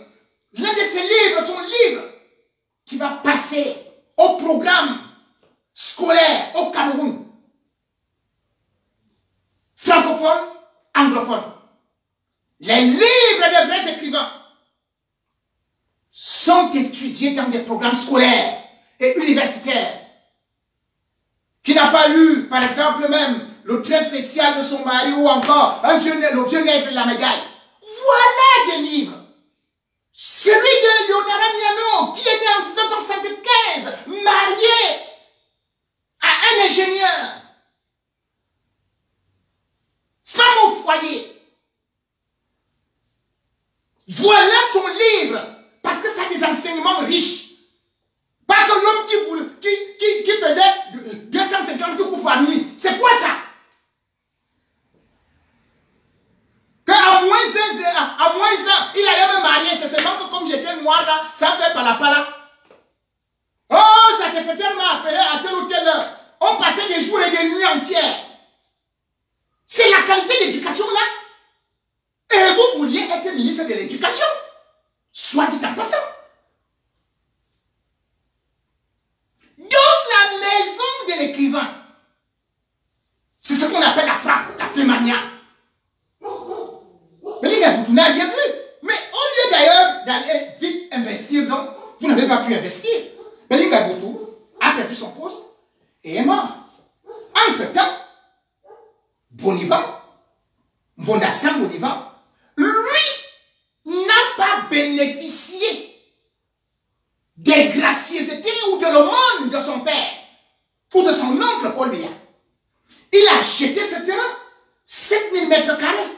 L'un de ces livres, son livre, qui va passer au programme scolaire au Cameroun. Francophone, anglophone. Les livres des vrais écrivains sont étudiés dans des programmes scolaires et universitaires. Qui n'a pas lu, par exemple, même le train spécial de son mari ou encore le vieux nègre de la médaille. Voilà des livres. Celui de Leonara Miano, qui est né en 1975, marié à un ingénieur, femme au foyer. Voilà son livre, parce que ça a des enseignements riches. Pas que l'homme qui faisait 250 coups par nuit. C'est quoi ça? Qu'à moins un, il allait me marier. C'est seulement que comme j'étais noir là, ça fait pala. Oh, sa secrétaire m'a appelé à telle ou telle heure. On passait des jours et des nuits entières. C'est la qualité d'éducation là. Et vous vouliez être ministre de l'éducation. Soit dit en passant. Donc la maison de l'écrivain, c'est ce qu'on appelle la frappe, la fémania. Mais les gars, vous n'avez rien vu. Mais au lieu d'ailleurs d'aller vite investir, donc, vous n'avez pas pu investir. Mais les gars, Boutou a perdu son poste et est mort. Entre-temps, Bonivan, Mbondassam Bonivan, lui n'a pas bénéficié des gracieusetés ou de l'aumône de son père ou de son oncle Paul Biya. Il a acheté ce terrain, 7000 mètres carrés,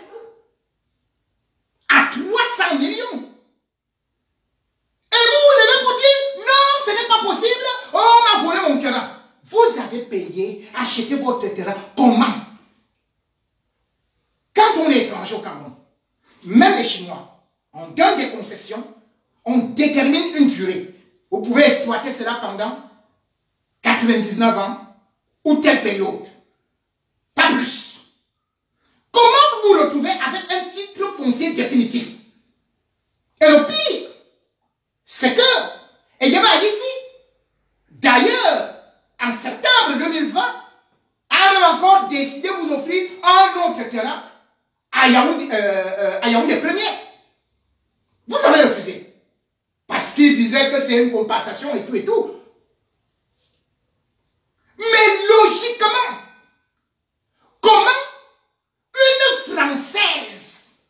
à 300 millions. Et vous vous levez pour dire, non, ce n'est pas possible, oh, on m'a volé mon terrain. Vous avez payé, acheté votre terrain, comment? Quand on est étranger au Cameroun, même les Chinois, on donne des concessions, on détermine une durée. Vous pouvez exploiter cela pendant 99 ans ou telle période. Pas plus. Comment vous vous retrouvez avec un titre foncier définitif? Et le pire, c'est que, et il y avait ici, d'ailleurs, en septembre 2020, a même encore décidé de vous offrir un autre terrain à Yaoundé Premier. Vous avez refusé. Parce qu'il disait que c'est une compensation et tout et tout. Mais logiquement, comment une Française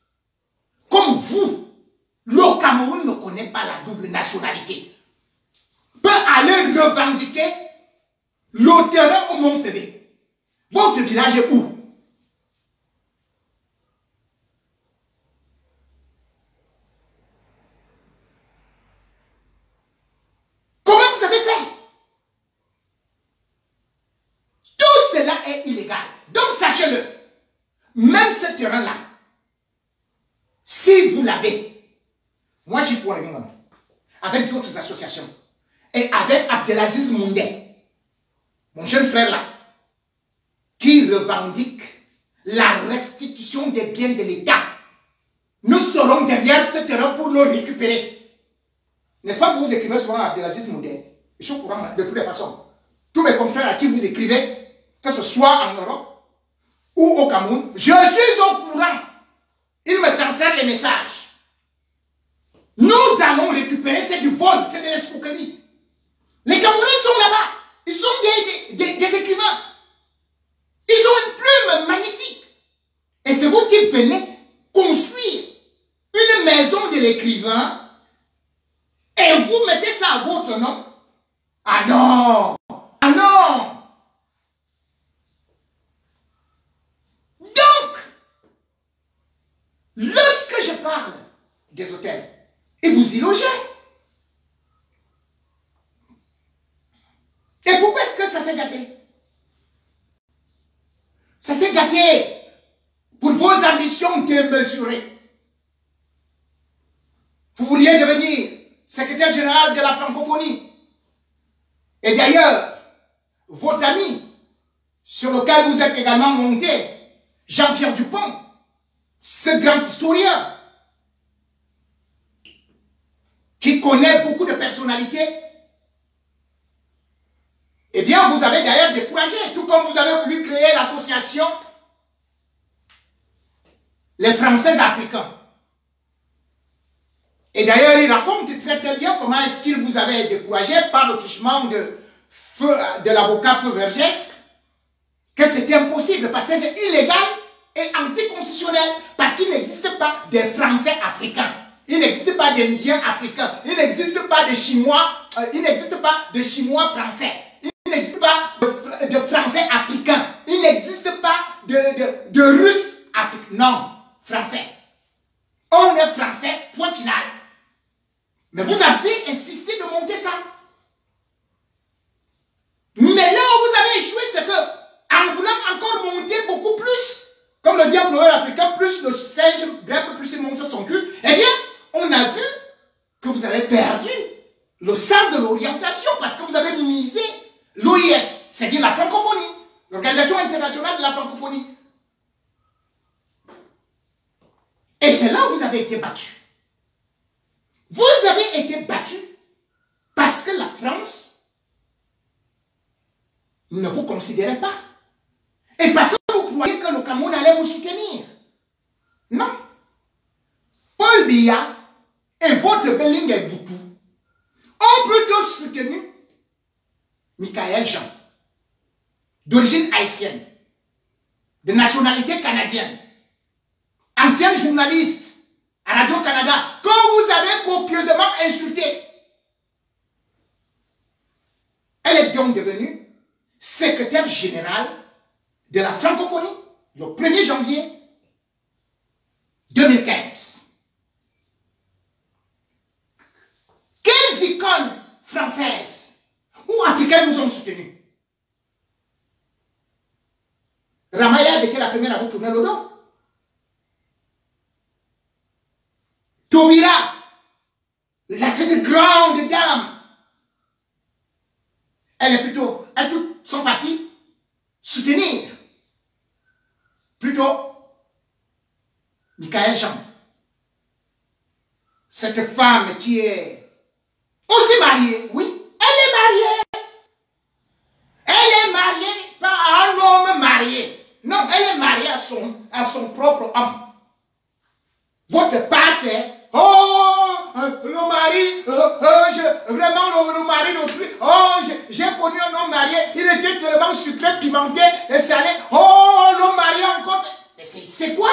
comme vous, le Cameroun ne connaît pas la double nationalité, peut aller revendiquer le terrain au Mont-Fébé? Votre village est où? Comment vous avez fait? Tout cela est illégal. Donc sachez-le, même ce terrain-là, si vous l'avez, moi j'y pourrais venir avec d'autres associations et avec Abdelaziz Moundé, mon jeune frère là, qui revendique la restitution des biens de l'État. Nous serons derrière ce terrain pour le récupérer. N'est-ce pas que vous écrivez souvent à Abdelaziz Moundé? Je suis au courant de toutes les façons. Tous mes confrères à qui vous écrivez, que ce soit en Europe ou au Cameroun, je suis au courant. Ils me transfèrent les messages. Nous allons récupérer, c'est du vol, c'est de l'escroquerie. Les Camerounais sont là-bas. Ils sont des écrivains. Ils ont une plume magnétique. Et c'est vous qui venez construire une maison de l'écrivain et vous mettez ça à votre nom. Ah non! Ah non! lorsque je parle des hôtels, et vous y logez. Et pourquoi est-ce que ça s'est gâté? Ça s'est gâté pour vos ambitions démesurées. Vous vouliez devenir secrétaire général de la francophonie. Et d'ailleurs, votre ami, sur lequel vous êtes également monté, Jean-Pierre Dupont, ce grand historien, qui connaît beaucoup de personnalités, eh bien, vous avez d'ailleurs découragé, tout comme vous avez voulu créer l'association Les Français Africains. Et d'ailleurs, il raconte très bien comment est-ce qu'il vous avait découragé par le truchement de l'avocat Feu Vergès, que c'était impossible, parce que c'est illégal et anticonstitutionnel, parce qu'il n'existe pas de Français africains. Il n'existe pas d'Indiens africains. Il n'existe pas de Chinois. Il n'existe pas de Chinois français. Il n'existe pas de Français africains. Il n'existe pas de Russes africains. Non, français. On est français, point final. Mais vous avez insisté de monter ça. Mais là où vous avez échoué, c'est que, en voulant encore monter beaucoup plus, comme le dit un proverbe africain, plus le singe grève, plus il monte sur son cul, eh bien, on a vu que vous avez perdu le sens de l'orientation parce que vous avez misé l'OIF, c'est-à-dire la francophonie, l'Organisation internationale de la francophonie. Et c'est là où vous avez été battu. Vous avez été battu parce que la France ne vous considérait pas. Et parce que vous croyez que le Cameroun allait vous soutenir. Non. Paul Biya et votre Bellingue Boutou ont plutôt soutenu Michael Jean, d'origine haïtienne, de nationalité canadienne, ancien journaliste à Radio-Canada, que vous avez copieusement insulté. Elle est donc devenue secrétaire générale de la francophonie le 1er janvier 2015. Quelles icônes françaises ou africaines vous ont soutenu? Ramayad était la première à vous tourner le dos. Taubira, cette grande dame, elles toutes sont parties soutenir plutôt Michael Jean. Cette femme qui est aussi mariée, oui, elle est mariée. Elle est mariée pas à un homme marié. Non, elle est mariée à son propre homme. Votre part, c'est oh, le mari, vraiment le mari d'autrui. Oh, j'ai connu un homme marié, il était tellement sucré, pimenté et salé. Oh, l'homme marié encore. C'est quoi?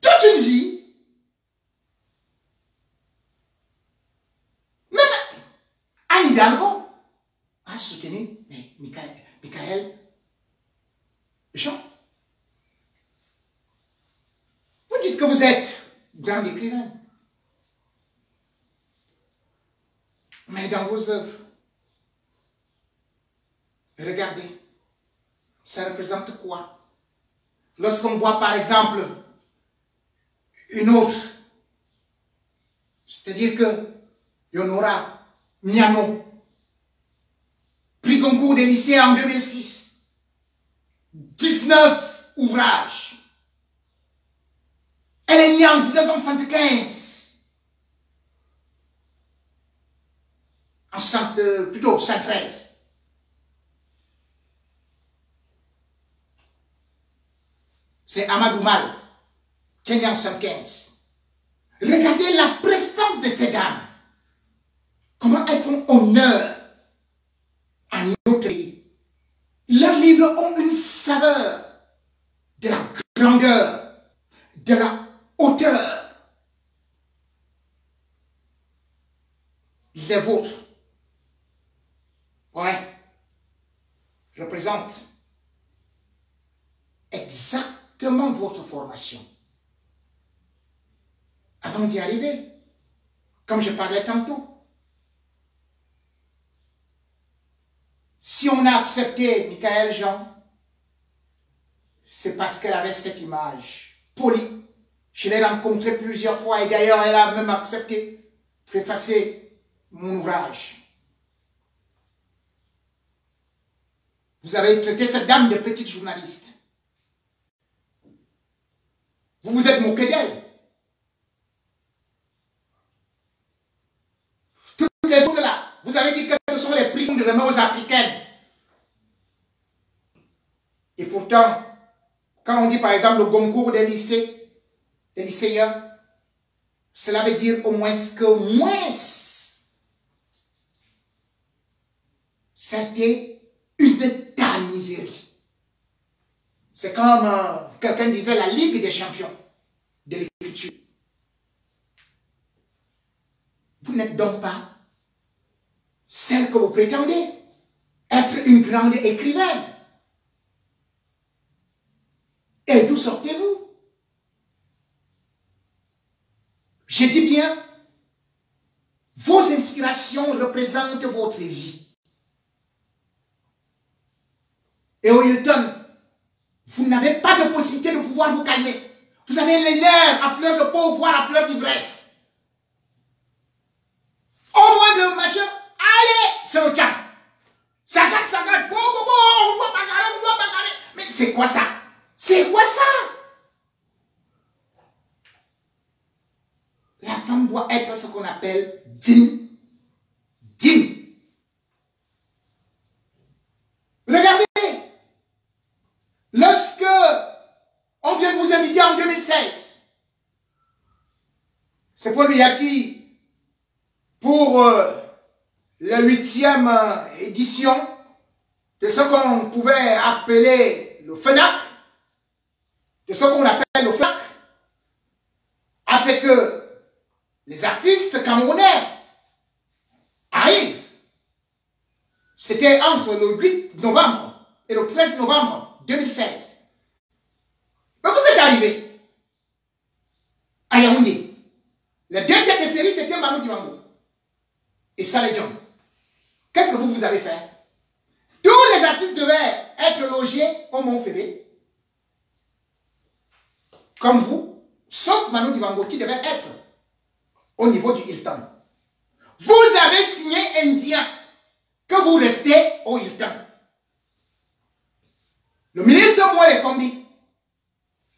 Toute une vie. Mais Anne Hidalgo a soutenu Michael Jean. Vous dites que vous êtes grand écrivain. Mais dans vos œuvres, regardez, ça représente quoi? Lorsqu'on voit par exemple une autre, c'est-à-dire que Yonora Miano, prix concours des lycées en 2006, 19 ouvrages. Elle est née en 1975. Plutôt 113. C'est Amadou Mal, qui est né en 115. Regardez la prestance de ces dames. Comment elles font honneur à notre pays. Leurs livres ont une saveur de la grandeur, de la hauteur. Les vôtres, ouais, représentent exactement votre formation avant d'y arriver, comme je parlais tantôt. Si on a accepté Michaëlle Jean, c'est parce qu'elle avait cette image polie. Je l'ai rencontrée plusieurs fois et d'ailleurs elle a même accepté de préfacer mon ouvrage. Vous avez traité cette dame de petite journaliste. Vous vous êtes moqué d'elle. Toutes les autres là, vous avez dit que ce sont les prix qu'on remet aux Africaines. Et pourtant, quand on dit par exemple le concours des lycées, des lycéens, cela veut dire au moins que c'était une tamiserie. C'est comme quelqu'un disait la Ligue des champions de l'écriture. Vous n'êtes donc pas celle que vous prétendez être une grande écrivaine. Et d'où sortez-vous? Je dis bien, vos inspirations représentent votre vie. Et au Hilton, vous n'avez pas de possibilité de pouvoir vous calmer. Vous avez les nerfs à fleur de peau, voire à fleur d'ivresse. Au moins de machin, allez, c'est le tcham. Ça gâte, bon, on doit bagarrer. Mais c'est quoi ça? C'est quoi ça? La femme doit être ce qu'on appelle digne. Digne. Regardez. Lorsque on vient de vous inviter en 2016, c'est Paul Biaki pour la 8e édition de ce qu'on pouvait appeler le FENAC, de ce qu'on appelle le FENAC, a fait que les artistes camerounais arrivent. C'était entre le 8 novembre et le 13 novembre 2016. Mais vous êtes arrivés à Yaoundé. Les deux têtes de série, c'était Manu Dibango et Saleh John. Qu'est-ce que vous avez fait? Tous les artistes devaient être logés au Mont Fébé, comme vous, sauf Manu Dibango qui devait être au niveau du Hilton. Vous avez signé indien que vous restez au Hilton. Le ministre Moué Kombi,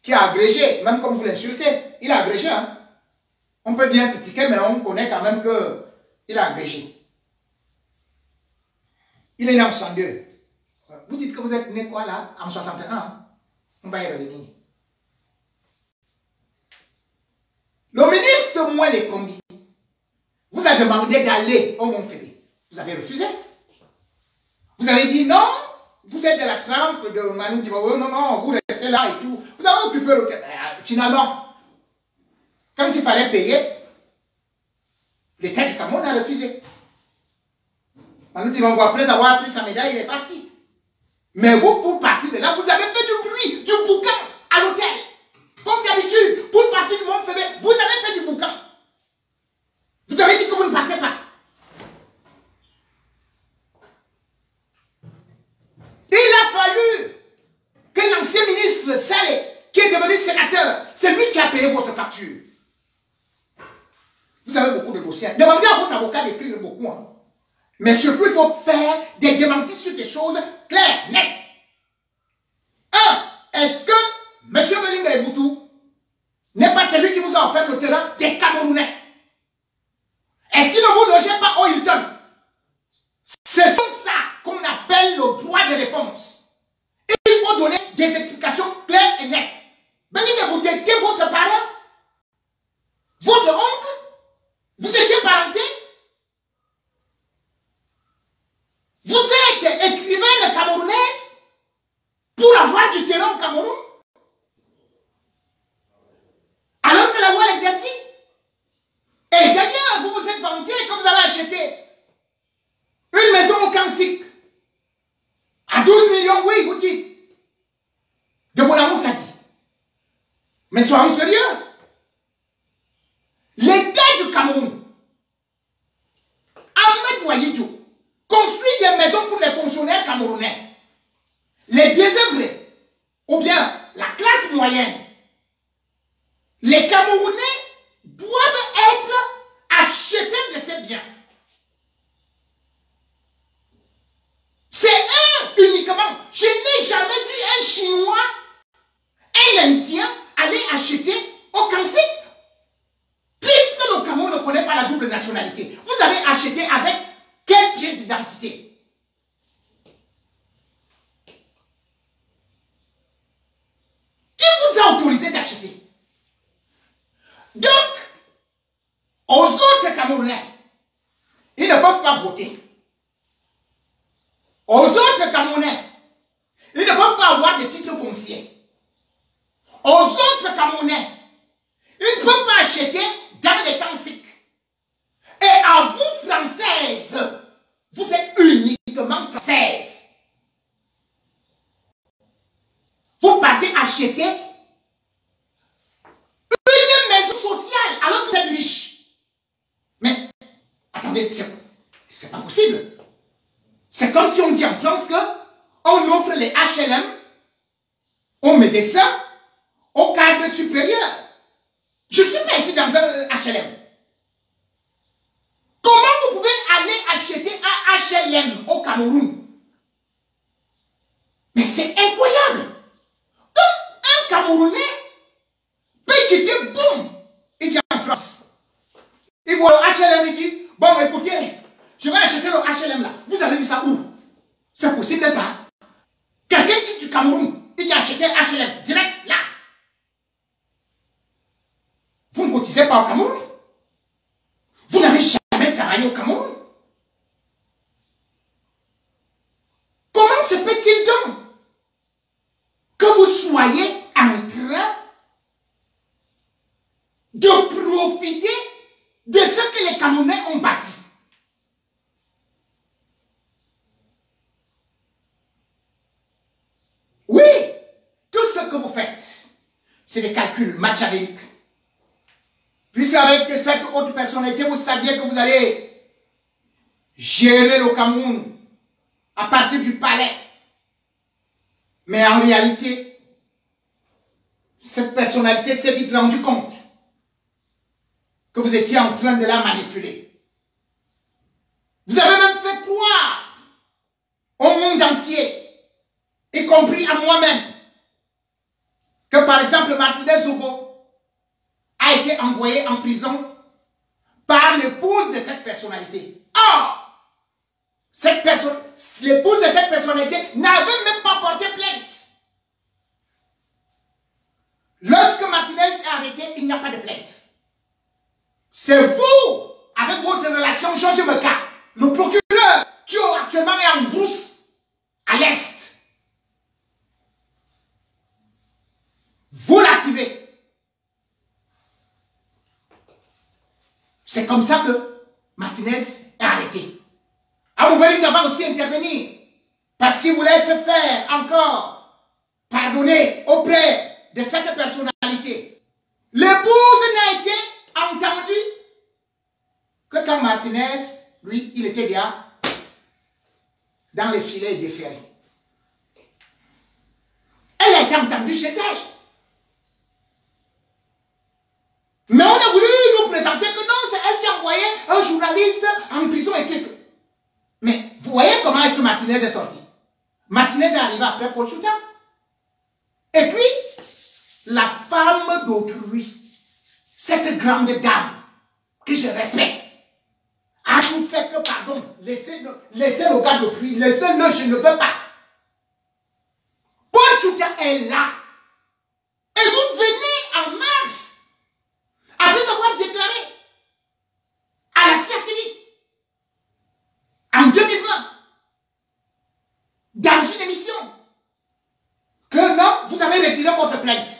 qui a agrégé, même comme vous l'insultez, il a agrégé. Hein? On peut bien critiquer, mais on connaît quand même qu'il a agrégé. Il est né en 62. Vous dites que vous êtes né quoi là? En 61. Hein? On va y revenir. Le ministre Moué Kombi vous a demandé d'aller au Mont Fébé. Vous avez refusé. Vous avez dit non. Vous êtes de la trempe de Manu Dibango, non, vous restez là et tout. Vous avez occupé l'hôtel. Finalement, quand il fallait payer, l'État du Cameroun a refusé. Manu Dibango, après avoir pris sa médaille, il est parti. Mais vous, pour partir de là, vous avez fait du bruit, du boucan à l'hôtel. Comme d'habitude, pour partir du Mont Fébé, vous avez fait du boucan. Vous avez dit que vous ne partez pas. Il a fallu que l'ancien ministre Saleh, qui est devenu sénateur, c'est lui qui a payé votre facture. Vous avez beaucoup de dossiers. Demandez à votre avocat d'écrire beaucoup. Hein. Mais surtout, il faut faire des démentis sur des choses claires, nettes. Est-ce que M. Melinga Eboutou n'est pas celui qui vous a offert le terrain des Camerounais? Est-ce qu'il ne vous logeait pas au Hilton? C'est ça qu'on appelle le droit de réponse. Et il faut donner des explications claires et nettes. Melinga Eboutou était votre parent? Votre oncle? Vous étiez parenté? Vous êtes écrivaine camerounaise? Mais soyons sérieux. L'État du Cameroun, Ahmed Ouahidjo, construit des maisons pour les fonctionnaires camerounais, les désœuvrés, ou bien la classe moyenne. Les Camerounais doivent être achetés de ces biens. C'est eux uniquement. Je n'ai jamais vu un Chinois, un Indien aller acheter au Kansai. Puisque le Cameroun ne connaît pas la double nationalité, vous avez acheté avec quelle pièce d'identité? Qui vous a autorisé d'acheter? Donc, aux autres Camerounais, ils ne peuvent pas voter. Aux autres Camerounais, ils ne peuvent pas avoir de titres fonciers. Aux autres Camerounais, ils ne peuvent pas acheter dans les Kansik. Et à vous, Françaises, vous êtes uniquement Françaises. Vous partez acheter une maison sociale alors que vous êtes riche. Mais, attendez, c'est pas possible. C'est comme si on dit en France qu'on offre les HLM aux médecins, aux cadres supérieurs. Je ne suis pas ici dans un HLM. Comment vous pouvez aller acheter un HLM au Cameroun? Mais c'est incroyable. Un Camerounais peut quitter, boum, il vient en France. Il voit le HLM, il dit, bon écoutez, je vais acheter le HLM là. Vous avez vu ça où? C'est possible ça? Quelqu'un qui du Cameroun, il vient acheter un HLM direct là. Vous ne cotisez pas au Cameroun? Vous n'avez jamais travaillé au Cameroun? Comment se peut-il donc que vous soyez en train de profiter de ce que les Camerounais ont bâti? Oui, tout ce que vous faites, c'est des calculs machiavéliques. Puisqu'avec cette autre personnalité, vous saviez que vous allez gérer le Cameroun à partir du palais. Mais en réalité, cette personnalité s'est vite rendue compte que vous étiez en train de la manipuler. Vous avez même fait croire au monde entier, y compris à moi-même, que par exemple Martinez Zogo a été envoyé en prison par l'épouse de cette personnalité. Or, l'épouse de cette personnalité n'avait même pas porté plainte. Lorsque Martinez est arrêté, il n'y a pas de plainte. C'est vous, avec votre relation Georges Meka, le procureur qui actuellement est en brousse à l'Est. Vous l'activez. C'est comme ça que Martinez est arrêté. Amoubeling va aussi intervenir parce qu'il voulait se faire encore pardonner auprès de cette personnalité. L'épouse n'a été entendue que quand Martinez, lui, il était déjà dans les filets déférés. Elle a été entendue chez elle. Mais on a voulu nous présenter que non, c'est elle qui a envoyé un journaliste en prison et tout. Mais vous voyez comment est-ce que Martinez est sorti? Martinez est arrivé après Paul Chouta. Et puis, la femme d'autrui, cette grande dame que je respecte, a tout fait que, pardon, laissez le gars d'autrui, laissez-le, je ne veux pas. Paul Chouta est là. Et vous venez en mars, après avoir déclaré à la CRTV, en 2020, dans une émission, que non, vous avez retiré votre plainte.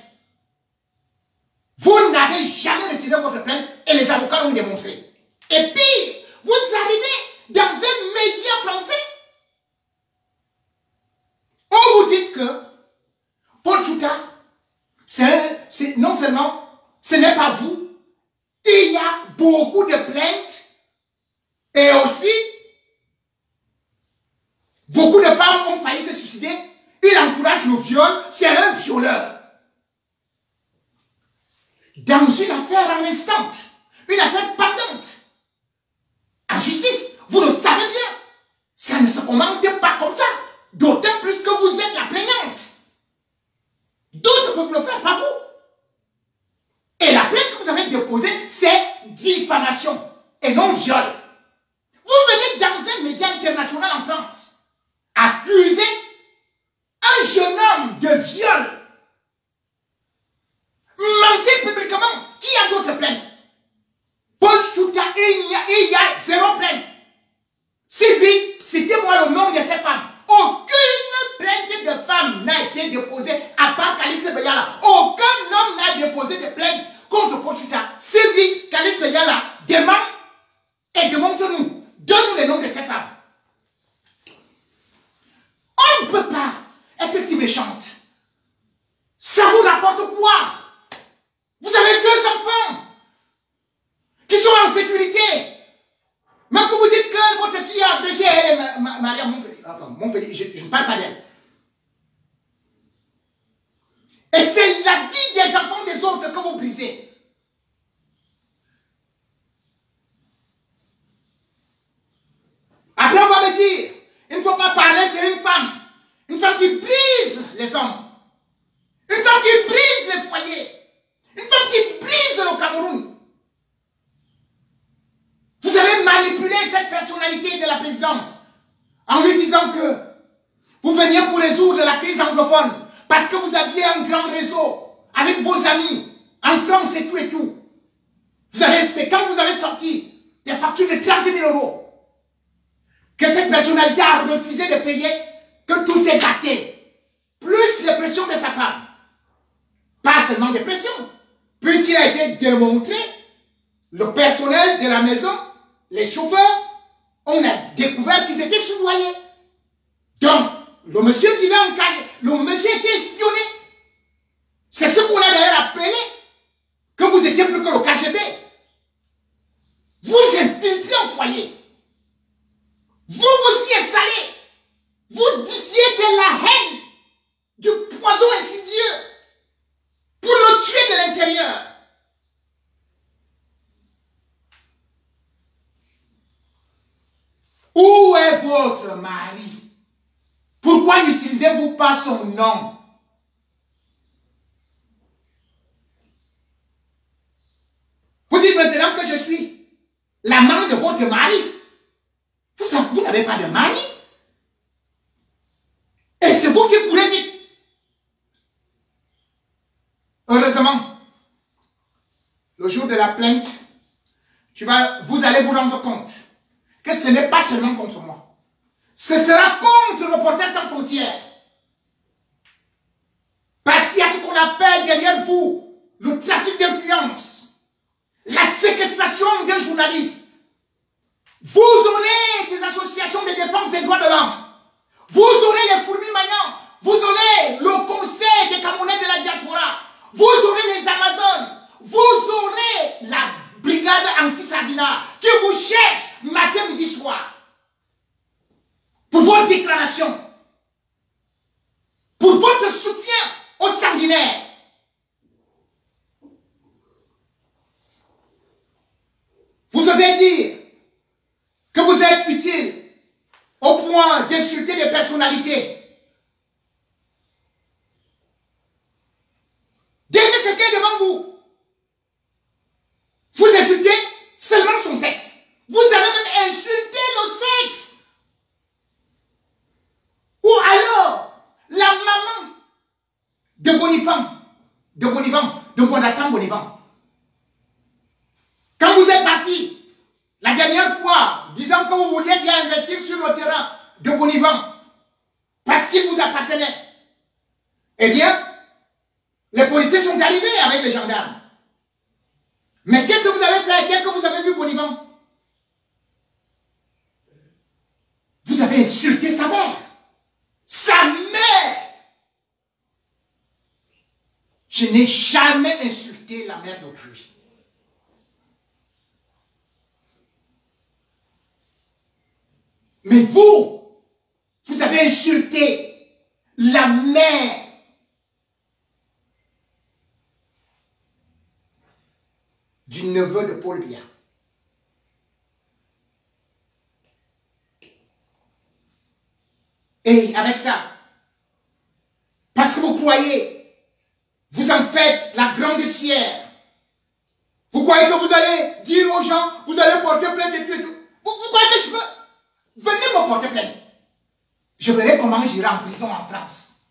Vous n'avez jamais retiré votre plainte et les avocats l'ont démontré. Et puis, vous arrivez dans un média français, on vous dit que Paul Chouta, c'est non seulement, ce n'est pas vous, il y a beaucoup de plaintes et aussi, beaucoup de femmes ont failli se suicider. Il encourage le viol, c'est un violeur. Dans une affaire en instant, une affaire pendante, en justice, vous le savez bien, ça ne se commande pas comme ça. D'autant plus que vous êtes la plaignante. D'autres peuvent le faire, pas vous. Et la plainte que vous avez déposée, c'est diffamation et non viol. Vous venez dans un média international en France, accuser un jeune homme de viol. Mentir publiquement. Qui a d'autres plaintes? Paul Chouta, il y a zéro plainte. Sylvie, citez-moi le nom de ces femmes. Aucune plainte de femme n'a été déposée à part Kalix Beyala. Aucun homme n'a déposé de plainte contre Paul Chouta. Sylvie, Kalix Beyala, demande et démontre-nous. Donne-nous les noms de ces femmes. On ne peut pas être si méchante. Ça vous rapporte quoi? Vous avez 2 enfants qui sont en sécurité. Même que vous dites que votre fille a péché, elle est mariée à Montpellier. Enfin, Montpellier, je ne parle pas d'elle. Et c'est la vie des enfants des autres que vous brisez. Après, on va me dire, il ne faut pas parler, c'est une femme. Une femme qui brise les hommes. Une femme qui brise les foyers. Une femme qui brise le Cameroun. Vous avez manipulé cette personnalité de la présidence en lui disant que vous veniez pour résoudre la crise anglophone parce que vous aviez un grand réseau avec vos amis en France et tout et tout. C'est quand vous avez sorti des factures de 30 000 € que cette personnalité a refusé de payer que tout s'est gâté. Plus les pressions de sa femme. Pas seulement des pressions. Puisqu'il a été démontré, le personnel de la maison, les chauffeurs, on a découvert qu'ils étaient soudoyés. Donc, le monsieur vivait en cage, le monsieur était espionné. C'est ce qu'on a d'ailleurs appelé que vous étiez plus que le KGB. Vous infiltrez en foyer. Vous vous y installez. Vous disiez de la haine, du poison insidieux pour le tuer de l'intérieur. Où est votre mari? Pourquoi n'utilisez-vous pas son nom? Vous dites maintenant que je suis l'amant de votre mari. Vous n'avez pas de mari. Et c'est vous qui courez vite. Heureusement, le jour de la plainte, vous allez vous rendre compte que ce n'est pas seulement contre moi. Ce sera contre Reporters sans frontières. Parce qu'il y a ce qu'on appelle derrière vous le trafic d'influence, la séquestration d'un journaliste. Vous aurez des associations de défense des droits de l'homme. Vous aurez les fourmis magnants. Vous aurez le conseil des Camerounais de la diaspora. Vous aurez les Amazones. Vous aurez la brigade anti-Sardina qui vous cherche matin, midi, soir. Pour vos déclarations. Pour votre soutien aux sanguinaires. Vous osez dire que vous êtes utile au point d'insulter des personnalités. Dès que quelqu'un est devant vous, vous insultez seulement son sexe. Vous avez même insulté le sexe. Ou alors, la maman de Bonivan, de Bondassam Bonivan. Quand vous êtes parti, la dernière fois, disant que vous vouliez bien investir sur le terrain de Bonivan, parce qu'il vous appartenait, eh bien, les policiers sont arrivés avec les gendarmes. Mais qu'est-ce que vous avez fait dès que vous avez vu Bonivan? Vous avez insulté sa mère. Sa mère! Je n'ai jamais insulté la mère d'autrui. Mais vous avez insulté la mère du neveu de Paul Biya. Et avec ça, parce que vous croyez, vous en faites la grande fière. Vous croyez que vous allez dire aux gens, vous allez porter plainte et tout et tout. Vous croyez que je peux? Venez me porter plainte. Je verrai comment j'irai en prison en France.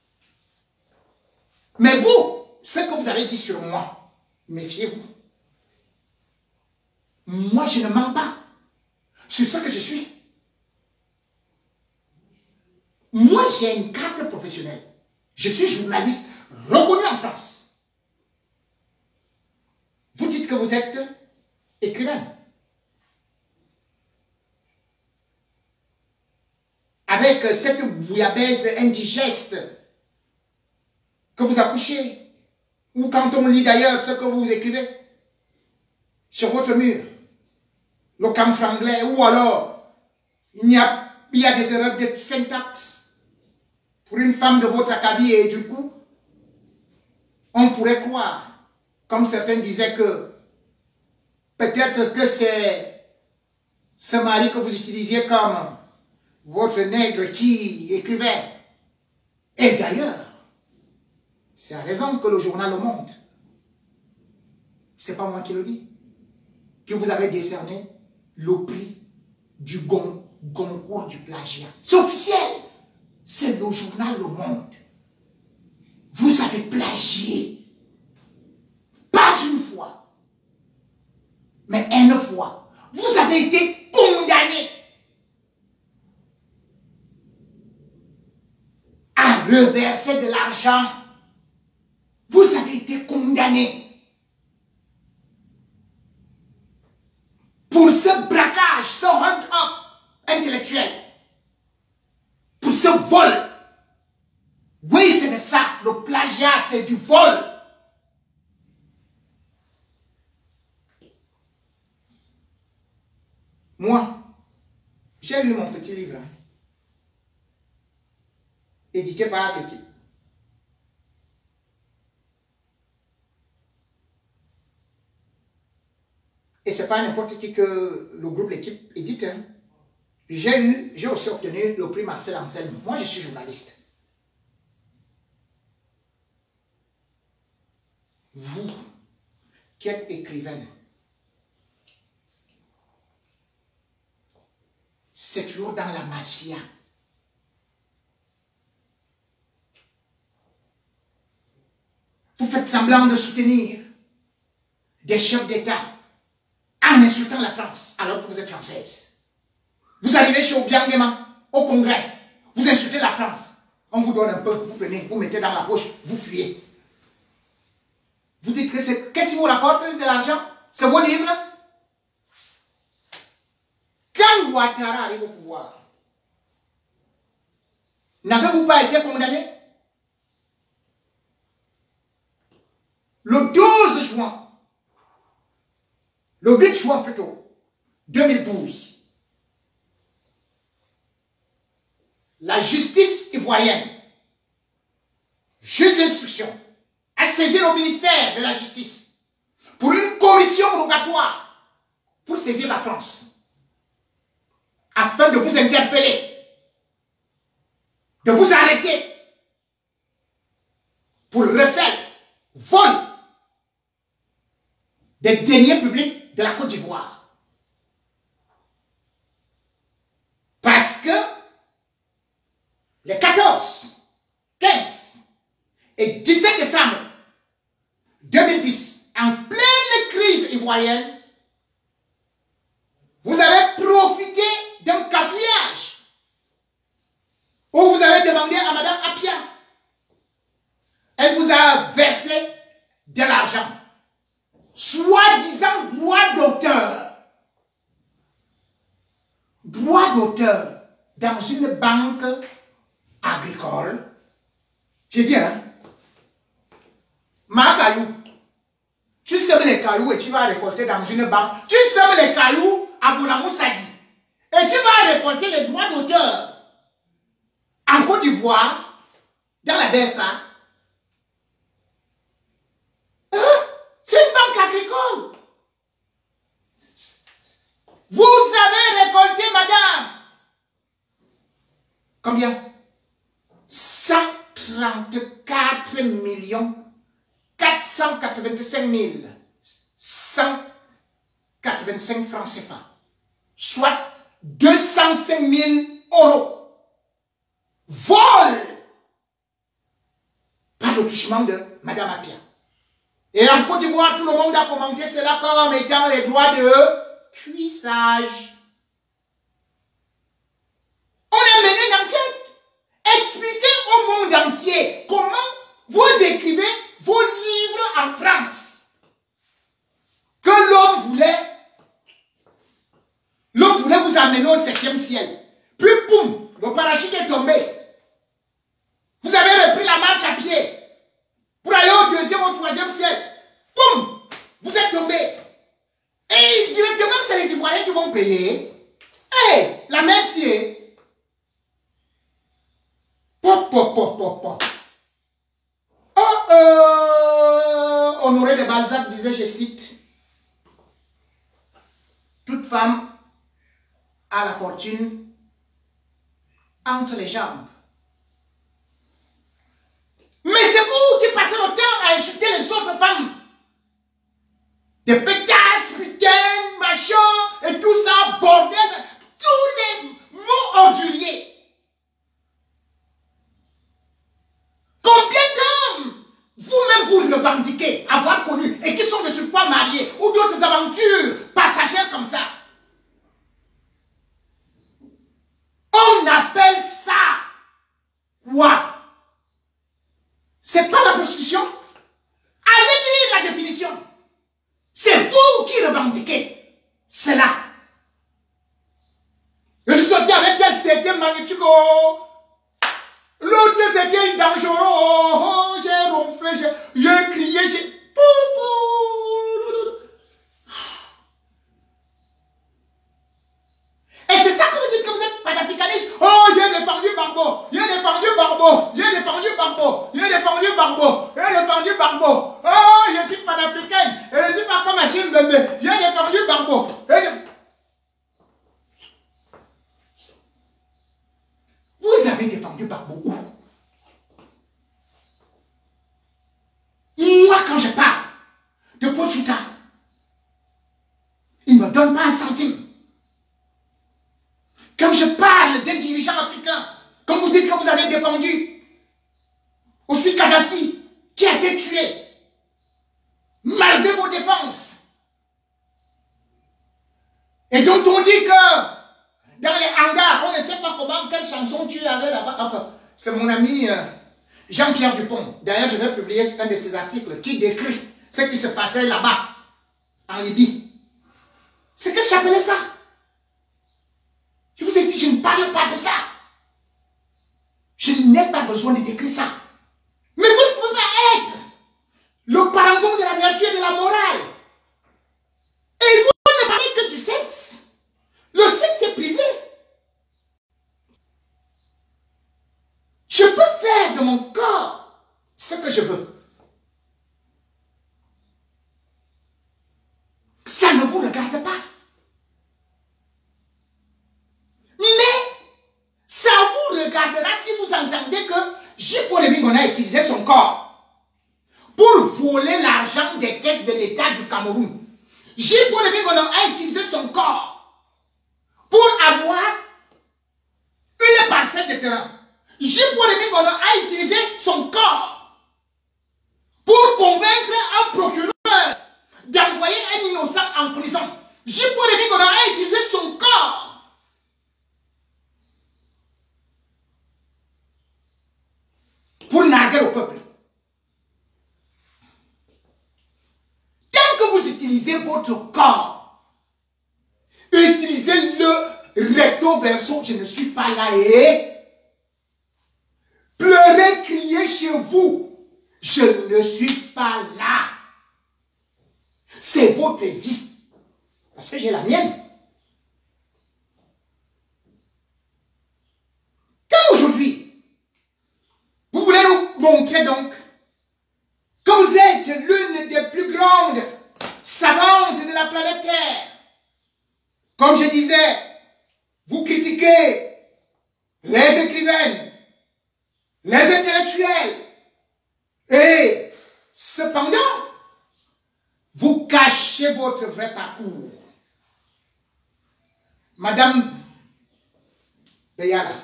Mais vous, ce que vous avez dit sur moi, méfiez-vous. Moi, je ne mens pas sur ce que je suis. Moi, j'ai une carte professionnelle. Je suis journaliste reconnu en France. Vous dites que vous êtes écrivain. Avec cette bouillabaisse indigeste que vous accouchez, ou quand on lit d'ailleurs ce que vous écrivez sur votre mur, le camphre anglais, ou alors il y a des erreurs de syntaxe pour une femme de votre acabit, et du coup, on pourrait croire, comme certains disaient, que peut-être que c'est ce mari que vous utilisiez comme votre nègre qui écrivait. Et d'ailleurs, c'est à raison que le journal Le Monde, c'est pas moi qui le dis, que vous avez décerné le prix du Goncourt du plagiat. C'est officiel. C'est le journal Le Monde. Vous avez plagié. Pas une fois, mais une fois. Vous avez été condamné à reverser de l'argent. Vous avez été condamné pour ce braquage, ce hold-up intellectuel, pour ce vol. Oui, c'est de ça. Le plagiat, c'est du vol. Moi, j'ai lu mon petit livre, édité par l'équipe. Et ce n'est pas n'importe qui que le groupe L'équipe édite. Hein. J'ai aussi obtenu le prix Marcel Anselme. Moi, je suis journaliste. Vous, qui êtes écrivaine, c'est toujours dans la mafia. Vous faites semblant de soutenir des chefs d'État en insultant la France, alors que vous êtes française. Vous arrivez chez Obiangema, au Congrès, vous insultez la France. On vous donne un peu, vous prenez, vous mettez dans la poche, vous fuyez. Vous dites que c'est... Qu'est-ce qui vous rapporte de l'argent? C'est vos livres? Quand Ouattara arrive au pouvoir, n'avez-vous pas été condamné? Le 12 juin, le 8 juin plutôt, 2012, la justice ivoirienne, juge d'instruction, a saisi le ministère de la Justice pour une commission rogatoire pour saisir la France, afin de vous interpeller, de vous arrêter pour recel, vol des deniers publics de la Côte d'Ivoire. Parce que les 14, 15 et 17 décembre 2010, en pleine crise ivoirienne, vous avez profité d'un cafouillage où vous avez demandé à Madame Apia. Elle vous a versé de l'argent, soi-disant droit d'auteur. Droit d'auteur dans une banque agricole. J'ai dit, hein? Ma caillou. Tu sèmes les cailloux et tu vas récolter dans une banque. Tu sèmes les cailloux à Bounamou Sadi. Et tu vas récolter les droits d'auteur en Côte d'Ivoire, dans la BFA. Hein? C'est une banque agricole. Vous avez récolté, madame. Combien? 134 millions 485 185 francs CFA, soit 205 000 euros. Vol par le touchement de Madame Apia. Et en Côte d'Ivoire, tout le monde a commenté cela comme étant les droits de cuissage. On a mené une enquête. Expliquez au monde entier comment vous écrivez vos livres en France. Que l'homme voulait vous amener au 7e ciel. Puis, boum, le parachute est tombé. Vous avez repris la marche à pied pour aller au 2e, au 3e ciel. Boum, vous êtes tombé. Et directement, c'est les Ivoiriens qui vont payer. Hé, la merci. Pop, pop, pop, pop, pop. Honoré de Balzac disait, je cite, toute femme a la fortune entre les jambes. Mais c'est vous qui passez le temps à insulter les autres femmes. Des pétasses, putain, machin, et tout ça, bordel, tous les mots orduriers. Combien d'hommes vous-même vous revendiquez avoir connu et qui sont de surcroît mariés ou d'autres aventures passagères comme ça? On appelle ça quoi? C'est pas la prostitution? Allez lire la définition. C'est vous qui revendiquez cela. Je suis sorti avec elle, c'était magnifique. Oh. L'autre c'était dangereux. Oh, j'ai ronflé, j'ai crié, j'ai... Et c'est ça que vous dites que vous êtes panafricaniste. Oh, j'ai défendu Barbeau, j'ai défendu Barbeau, j'ai défendu Barbeau, j'ai défendu Barbeau, j'ai défendu Barbeau. Oh, je suis panafricaine. Et je ne suis pas comme Achille Mbembe. J'ai défendu Barbeau. Vous avez défendu Barbeau où? Moi, quand je parle de Pochuta, il ne me donne pas un centime. Quand je parle des dirigeants africains, comme vous dites que vous avez défendu aussi Kadhafi, qui a été tué, malgré vos défenses. Et donc on dit que dans les hangars, on ne sait pas comment, quelle chanson tu avais là-bas. Enfin, c'est mon ami Jean-Pierre Dupont. D'ailleurs, je vais publier un de ses articles qui décrit ce qui se passait là-bas, en Libye. C'est que j'appelais ça. Je vous ai dit, je ne parle pas de ça. Je n'ai pas besoin de décrire ça. Mais vous ne pouvez pas être le parangon de la vertu et de la morale. Et vous ne parlez que du sexe. Le sexe est privé. Je peux faire de mon corps ce que je veux. Ça ne vous regarde pas. Mais ça vous regardera si vous entendez que J-Paul Ebingon a utilisé son corps pour voler l'argent des caisses de l'État du Cameroun. J-Paul Ebingon a utilisé son corps pour avoir une parcelle de terrain. J-Paul Ebingon a utilisé son corps pour convaincre un procureur d'envoyer un innocent en prison. J-Paul Ebingon a utilisé son corps pour narguer le peuple. Tant que vous utilisez votre corps, utilisez-le recto verso. Je ne suis pas là et pleurez, criez chez vous. Je ne ne suis pas là. C'est votre vie. Parce que j'ai la mienne. Comme aujourd'hui, vous voulez nous montrer donc que vous êtes l'une des plus grandes savantes de la planète Terre. Comme je disais, vous critiquez les écrivaines, les intellectuels, et cependant, vous cachez votre vrai parcours. Madame Beyala,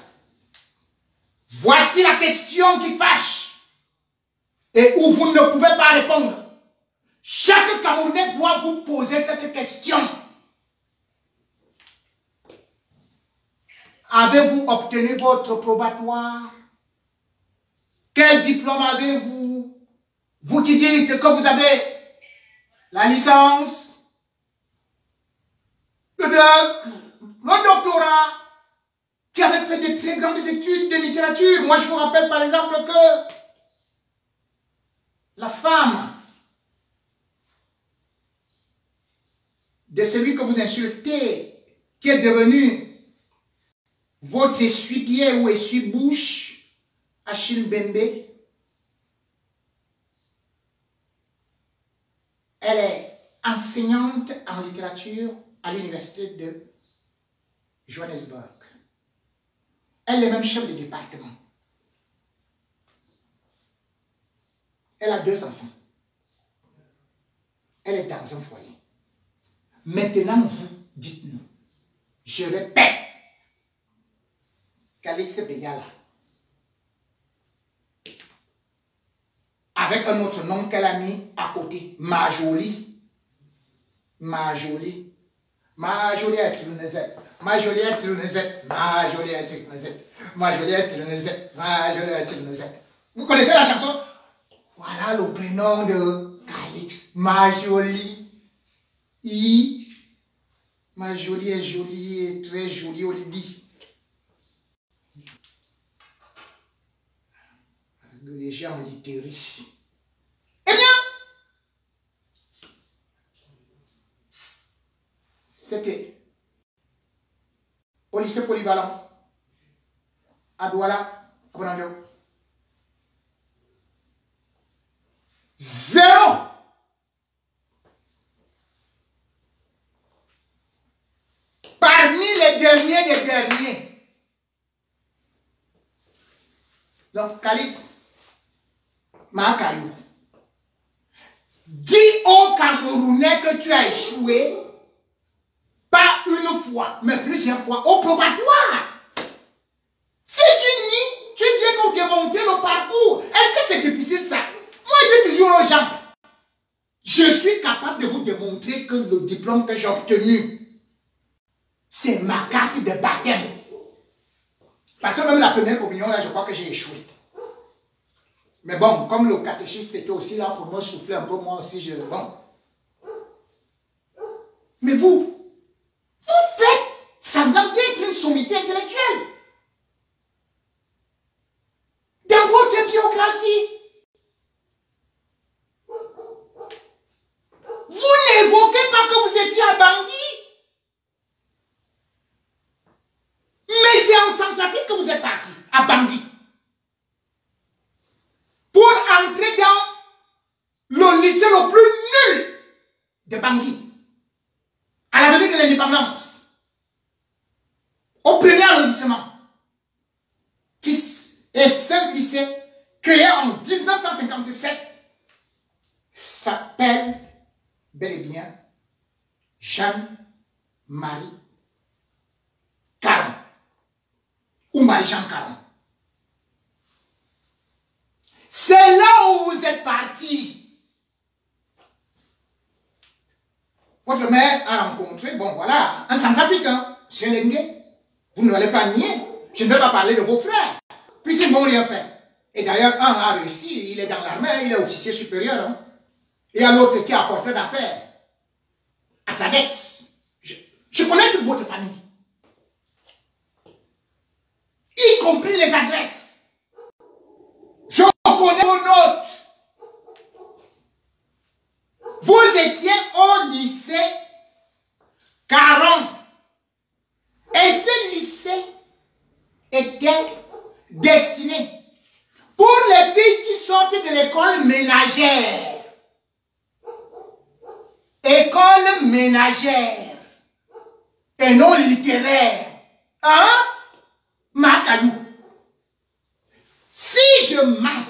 voici la question qui fâche et où vous ne pouvez pas répondre. Chaque Camerounais doit vous poser cette question. Avez-vous obtenu votre probatoire? Quel diplôme avez-vous? Vous qui dites que vous avez la licence, le doctorat, qui avait fait de très grandes études de littérature. Moi, je vous rappelle par exemple que la femme de celui que vous insultez, qui est devenu votre essuie-pied ou essuie-bouche, Achille Bembe, elle est enseignante en littérature à l'université de Johannesburg. Elle est même chef de département. Elle a 2 enfants. Elle est dans un foyer. Maintenant, vous, dites-nous, je répète, Calixte Beyala, avec un autre nom qu'elle a mis à côté, Marjolie. Marjolie. Marjolie est Trinezet. Marjolie est Trinezet. Marjolie est Trinezet. Marjolie est Trinezet. Marjolie est Trinezet. Vous connaissez la chanson? Voilà le prénom de Calixte. Marjolie. Marjolie est jolie et très jolie, Olivier. Les gens littéraires. Eh bien, c'était au lycée polyvalent à Douala, à Bonanjo. 0. Parmi les derniers des derniers. Donc, Calixte Makayou, dis aux Camerounais que tu as échoué, pas une fois, mais plusieurs fois, au probatoire. Si tu nies, tu viens nous démontrer le parcours. Est-ce que c'est difficile ça? Moi, je dis toujours aux gens, je suis capable de vous démontrer que le diplôme que j'ai obtenu, c'est ma carte de baptême. Parce que même la première communion, là, je crois que j'ai échoué. Mais bon, comme le catéchiste était aussi là pour me souffler un peu, moi aussi, bon. Mais vous faites semblant d'être une sommité intellectuelle. Dans votre biographie, vous n'évoquez pas que vous étiez à Bangui. Mais c'est en Centrafrique que vous êtes parti, à Bangui. Pour entrer dans le lycée le plus nul de Bangui, à l'avenue de l'indépendance, au premier arrondissement, qui est ce lycée créé en 1957, s'appelle bel et bien Jeanne-Marie Caron, ou Marie-Jean Caron. C'est là où vous êtes parti. Votre mère a rencontré, bon voilà, un Centrafricain, c'est un Lengue. Vous ne l'allez pas nier. Je ne vais pas parler de vos frères, puisqu'ils n'ont rien fait. Et d'ailleurs, un a réussi, il est dans l'armée, il est officier supérieur. Hein. Et il y a l'autre qui a porteur d'affaires à Tradex. Je connais toute votre famille. Y compris les adresses. Je connais vos notes. était destiné pour les filles qui sortent de l'école ménagère. École ménagère et non littéraire. Hein? Makayou. Si je mens,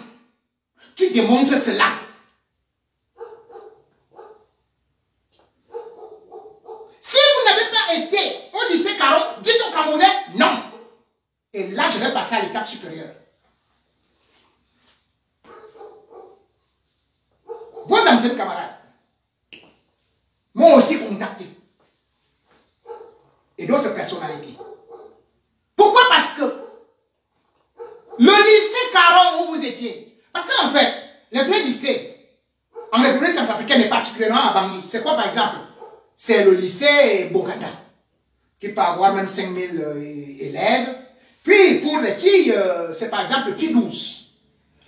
tu démontres cela. Si vous n'avez pas été au lycée Caron, dites au Camerounais non. Et là, je vais passer à l'étape supérieure. Vos anciens camarades m'ont aussi contacté. Et d'autres personnalités. Pourquoi? Parce que le lycée Caron où vous étiez, parce qu'en fait, les vrais lycées en République centrafricaine et particulièrement à Bangui, c'est quoi par exemple? C'est le lycée Boganda, qui peut avoir même 5000 élèves. Puis pour les filles, c'est par exemple le P12.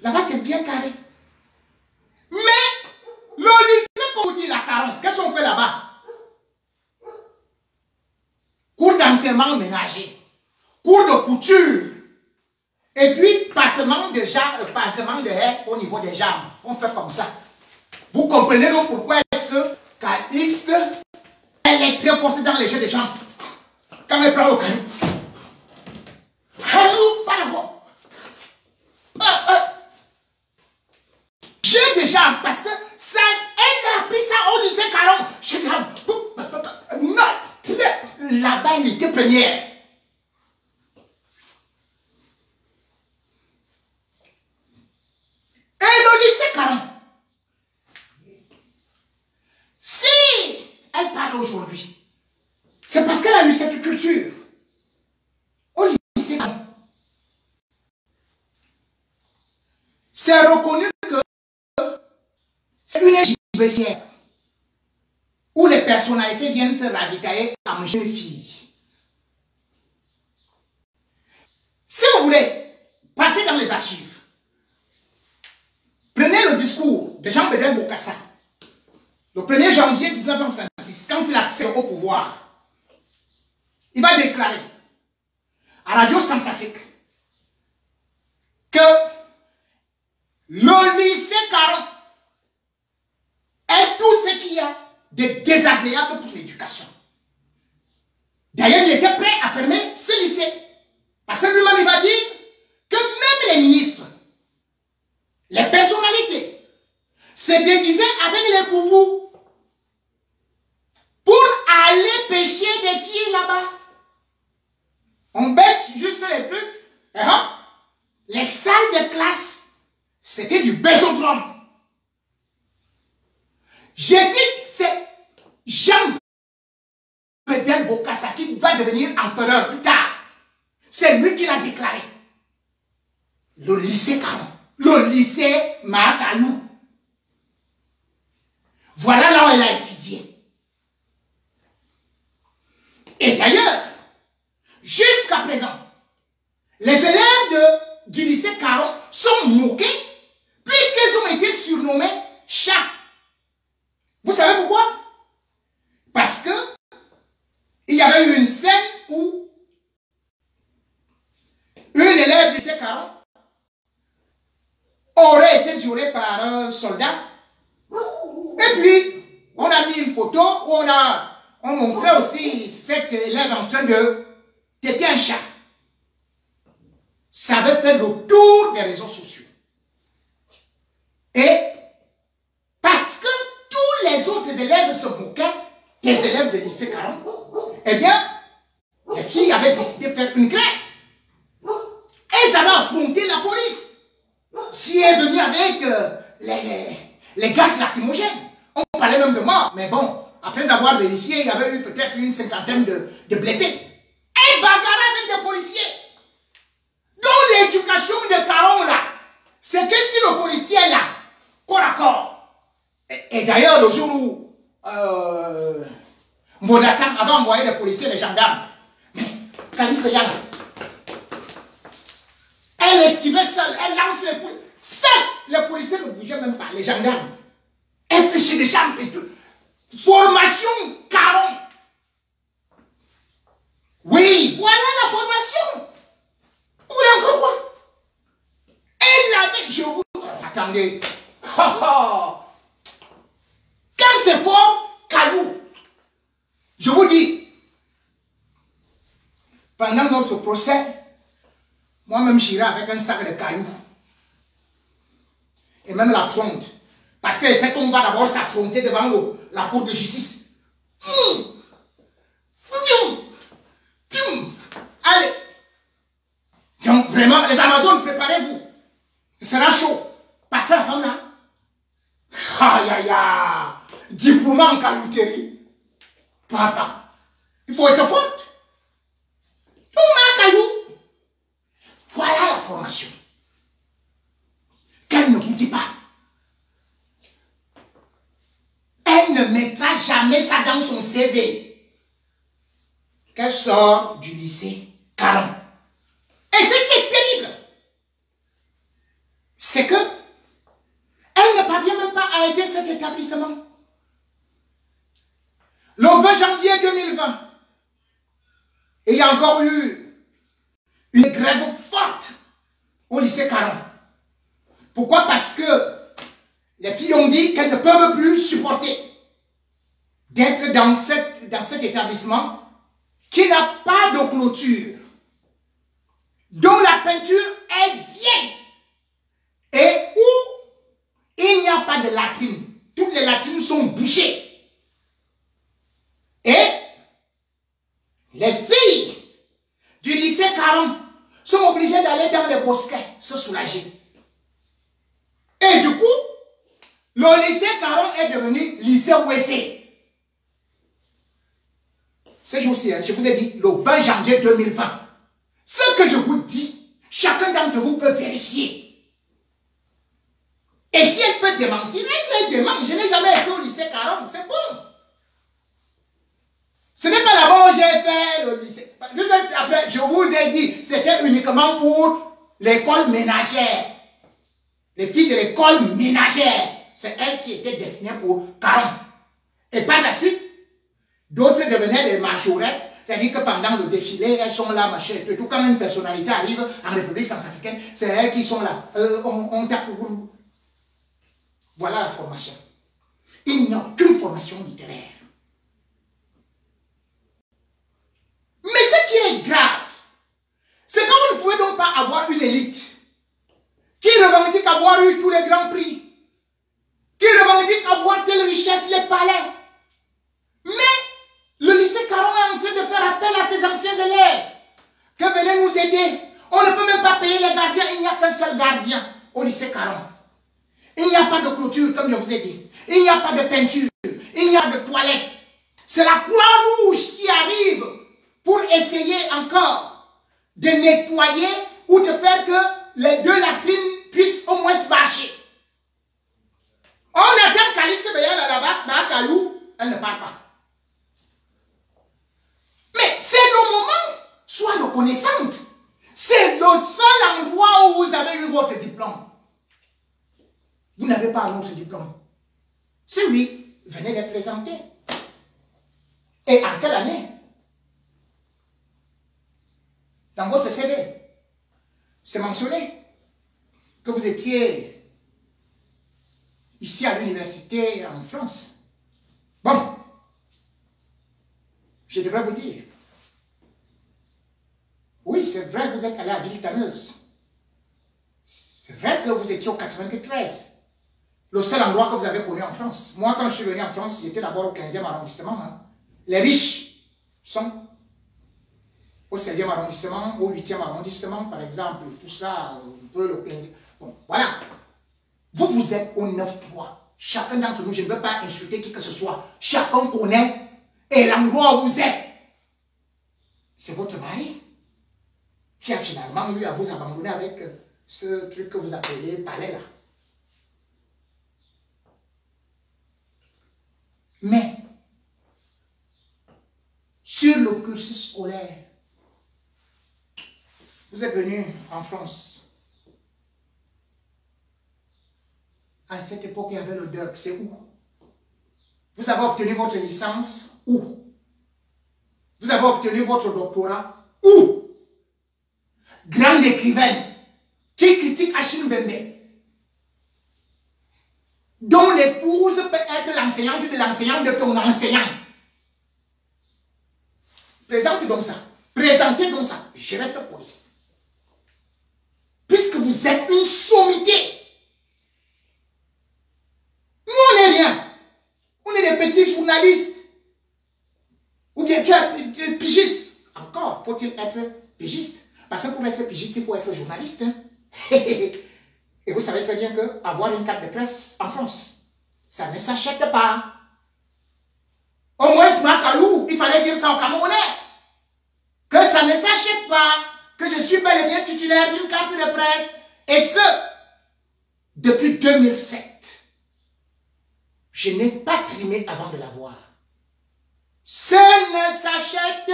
Là-bas, c'est bien carré. Mais le lycée, comme vous dites, la Caron, qu'est-ce qu'on fait là-bas? Cours d'enseignement ménager, cours de couture, et puis passement de haie au niveau des jambes. On fait comme ça. Vous comprenez donc pourquoi est-ce que Calixte, elle est très forte dans les jeux de jambes. Quand elle prend le caillou, pas la voix. Jeu de jambes, parce que ça, elle a appris ça au lycée Caron. Jeu de jambes. Là-bas, elle était première. Et le lycée Caron, si elle parle aujourd'hui, c'est parce qu'elle a eu cette culture. Au lycée Caron, c'est reconnu que c'est une gibecière où les personnalités viennent se ravitailler en jeune fille. Si vous voulez, partez dans les archives. Prenez le discours de Jean-Bédel Bokassa, le 1er janvier 1956, quand il accède au pouvoir. Il va déclarer à Radio Centrafrique que le lycée Caron est tout ce qu'il y a de désagréable pour l'éducation. D'ailleurs, il était prêt à fermer ce lycée. Parce que lui-même, il va dire que même les ministres, les personnalités, se déguisaient avec les boubous pour aller pêcher des filles là-bas. On baisse juste les trucs. Et hop, les salles de classe, c'était du bésodrome. J'ai dit que c'est Jean-Bédel Bokassa qui va devenir empereur plus tard. C'est lui qui l'a déclaré. Le lycée Caron, le lycée Makayou. Voilà là où elle a étudié. Et d'ailleurs, jusqu'à présent, les élèves du lycée Caron sont moqués puisqu'ils ont été surnommés chats. Vous savez pourquoi? Parce que il y avait eu une scène où une élève du lycée Caron aurait été violée par un soldat. Et puis, on a mis une photo où on montrait aussi cette élève en train de téter un chat. Ça avait fait le tour des réseaux sociaux. Et parce que tous les autres élèves se moquaient des élèves de lycée Caron, eh bien, les filles avaient décidé de faire une grève. Elles avaient affronté la police, qui est venue avec les gaz lacrymogènes. On parlait même de mort, mais bon, après avoir vérifié, il y avait eu peut-être une 50aine de blessés. Elles bagarraient avec des policiers. Donc l'éducation de Caron là, c'est que si le policier est là, corps à corps, et d'ailleurs le jour où Modassam avait envoyé les policiers, les gendarmes, mais Calixte regarde, elle esquivait seule, elle lance les policiers, seule, les policiers ne bougeaient même pas, les gendarmes, elle fichait des jambes et tout. Formation Caron. Oui, voilà la formation. attendez. Oh, oh. Quand c'est fort, caillou. Je vous dis, pendant notre procès, moi-même j'irai avec un sac de cailloux. Et même la fronde. Parce que c'est qu'on va d'abord s'affronter devant la cour de justice. Allez. Donc vraiment, les Amazones, préparez-vous. Ce sera chaud. Passez la femme là. Aïe aïe aïe. Diplôme en caillouterie. Papa. Il faut être forte. On a caillou. Voilà la formation. Qu'elle ne vous dit pas. Elle ne mettra jamais ça dans son CV. Qu'elle sort du lycée Caron. Et ce qui est terrible, c'est que elle ne parvient même pas à aider cet établissement. Le 20 janvier 2020, il y a encore eu une grève forte au lycée Caron. Pourquoi? Parce que les filles ont dit qu'elles ne peuvent plus supporter d'être dans cet établissement qui n'a pas de clôture, dont la peinture est vieille et où il n'y a pas de latrines. Toutes les latrines sont bouchées. Et les filles du lycée Caron sont obligées d'aller dans les bosquets se soulager. Et du coup, le lycée Caron est devenu lycée Wessé. Ce jour-ci, je vous ai dit, le 20 janvier 2020. Ce que je vous dis, chacun d'entre vous peut vérifier. Et si elle peut démentir, elle dément. Je n'ai jamais été au lycée Caron, c'est bon. Ce n'est pas là-bas où j'ai fait le lycée. Après, je vous ai dit, c'était uniquement pour l'école ménagère. Les filles de l'école ménagère. C'est elles qui étaient destinées pour Caron. Et par la suite, d'autres devenaient des majorettes. C'est-à-dire que pendant le défilé, elles sont là, machin, et tout. Quand une personnalité arrive en République centrafricaine, c'est elles qui sont là. On tape. Voilà la formation. Il n'y a aucune formation littéraire. Mais ce qui est grave, c'est que vous ne pouvez donc pas avoir une élite qui revendique avoir eu tous les grands prix, qui revendique avoir telle richesse, les palais. Mais le lycée Caron est en train de faire appel à ses anciens élèves que venez nous aider. On ne peut même pas payer les gardiens, il n'y a qu'un seul gardien au lycée Caron. Il n'y a pas de clôture, comme je vous ai dit. Il n'y a pas de peinture, il n'y a pas de toilette. C'est la Croix-Rouge qui arrive pour essayer encore de nettoyer ou de faire que les deux latrines puissent au moins se marcher. On attend qu'Alix Beyal là-bas, elle ne parle pas. Mais c'est le moment, sois reconnaissante. C'est le seul endroit où vous avez eu votre diplôme. Vous n'avez pas un autre diplôme. Si oui, venez les présenter. Et en quelle année? Dans votre CV, c'est mentionné que vous étiez ici à l'université en France. Bon, je devrais vous dire. Oui, c'est vrai que vous êtes allé à Ville-Tanneuse. C'est vrai que vous étiez au 93. Le seul endroit que vous avez connu en France. Moi, quand je suis venu en France, j'étais d'abord au 15e arrondissement. Hein. Les riches sont au 16e arrondissement, au 8e arrondissement, par exemple. Tout ça, un peu le 15e. Bon, voilà. Vous, vous êtes au 9-3. Chacun d'entre nous, je ne veux pas insulter qui que ce soit. Chacun connaît et l'endroit où vous êtes. C'est votre mari qui a finalement eu à vous abandonner avec ce truc que vous appelez palais là. Mais, sur le cursus scolaire, vous êtes venu en France. À cette époque, il y avait le DEC. C'est où? Vous avez obtenu votre licence où? Vous avez obtenu votre doctorat où? Grande écrivaine qui critique Achille Mbembe. dont l'épouse peut être l'enseignante de l'enseignant de ton enseignant. Présente donc ça. Présentez donc ça. Je reste poli. Puisque vous êtes une sommité. Nous, on n'est rien. On est des petits journalistes. Ou bien tu es pigiste. Encore, faut-il être pigiste? Parce que pour être pigiste, il faut être journaliste. Hein? Et vous savez très bien qu'avoir une carte de presse en France, ça ne s'achète pas. Au moins, Makalou, il fallait dire ça au Camerounais. Que ça ne s'achète pas. Que je suis bel et bien titulaire d'une carte de presse. Et ce, depuis 2007. Je n'ai pas trimé avant de l'avoir. Ça ne s'achète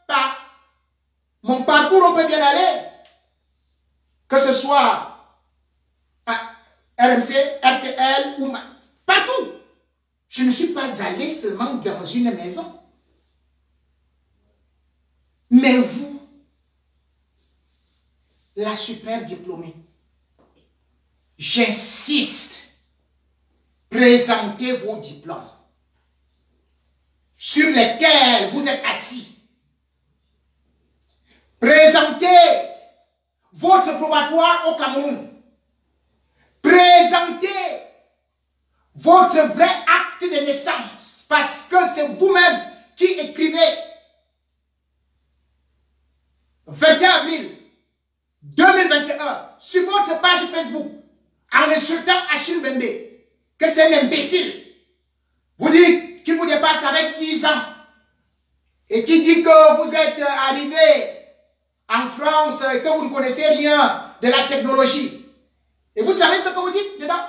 pas. Mon parcours, on peut bien aller. Que ce soit à RMC, RTL ou partout. Je ne suis pas allé seulement dans une maison. Mais vous, la super diplômée, j'insiste, présentez vos diplômes sur lesquels vous êtes assis. Présentez votre probatoire au Cameroun. Présentez votre vrai acte de naissance parce que c'est vous-même qui écrivez 21 avril 2021 sur votre page Facebook en insultant Achille Bembe que c'est un imbécile. Vous dites qu'il vous dépasse avec 10 ans et qui dit que vous êtes arrivé en France et que vous ne connaissez rien de la technologie. Et vous savez ce que vous dites dedans?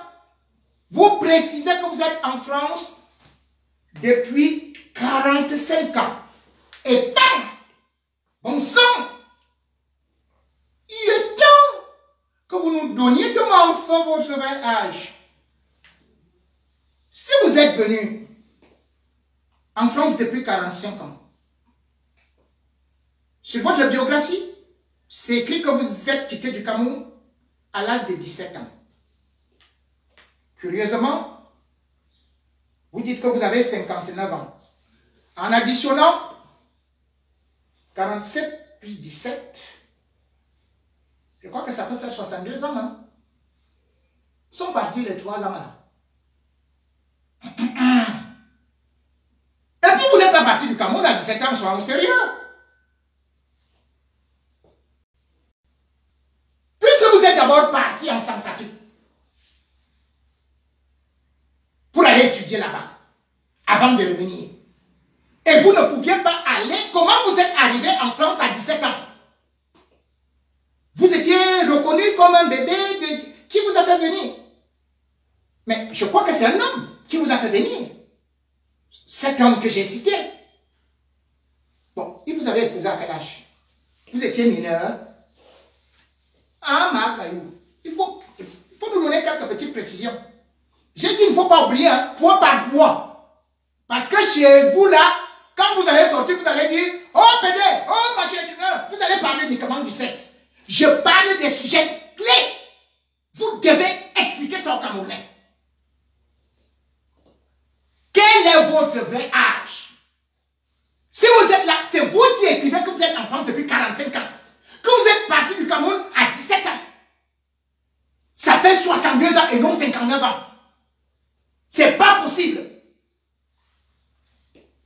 Vous précisez que vous êtes en France depuis 45 ans. Et bam! Bon sang! Il est temps que vous nous donniez de enfin votre vrai âge. Si vous êtes venu en France depuis 45 ans, sur votre biographie, c'est écrit que vous êtes quitté du Cameroun à l'âge de 17 ans. Curieusement, vous dites que vous avez 59 ans. En additionnant 47 plus 17, je crois que ça peut faire 62 ans. Hein? Ils sont partis les 3 ans là. Et puis vous n'êtes pas parti du Cameroun à 17 ans, soyons sérieux. Puisque vous êtes d'abord parti en Centrafrique pour aller étudier là-bas avant de revenir. Et vous ne pouviez pas aller. Comment vous êtes arrivé en France à 17 ans? Vous étiez reconnu comme un bébé qui vous a fait venir. Mais je crois que c'est un homme qui vous a fait venir. Cet homme que j'ai cité. Bon, il vous avait épousé à quel âge? Vous étiez mineur. Ah, Marc-Ayou, il faut nous donner quelques petites précisions. J'ai dit, il ne faut pas oublier, hein, point par point. Parce que chez vous, là, quand vous allez sortir, vous allez dire, oh, pédé, oh, machin, vous allez parler uniquement du sexe. Je parle des sujets clés. Vous devez expliquer ça aux Camerounais. Quel est votre vrai âge? Si vous êtes là, c'est vous qui écrivez que vous êtes en France depuis 45 ans. Que vous êtes parti du Cameroun à 17 ans. Ça fait 62 ans et non 59 ans. C'est pas possible.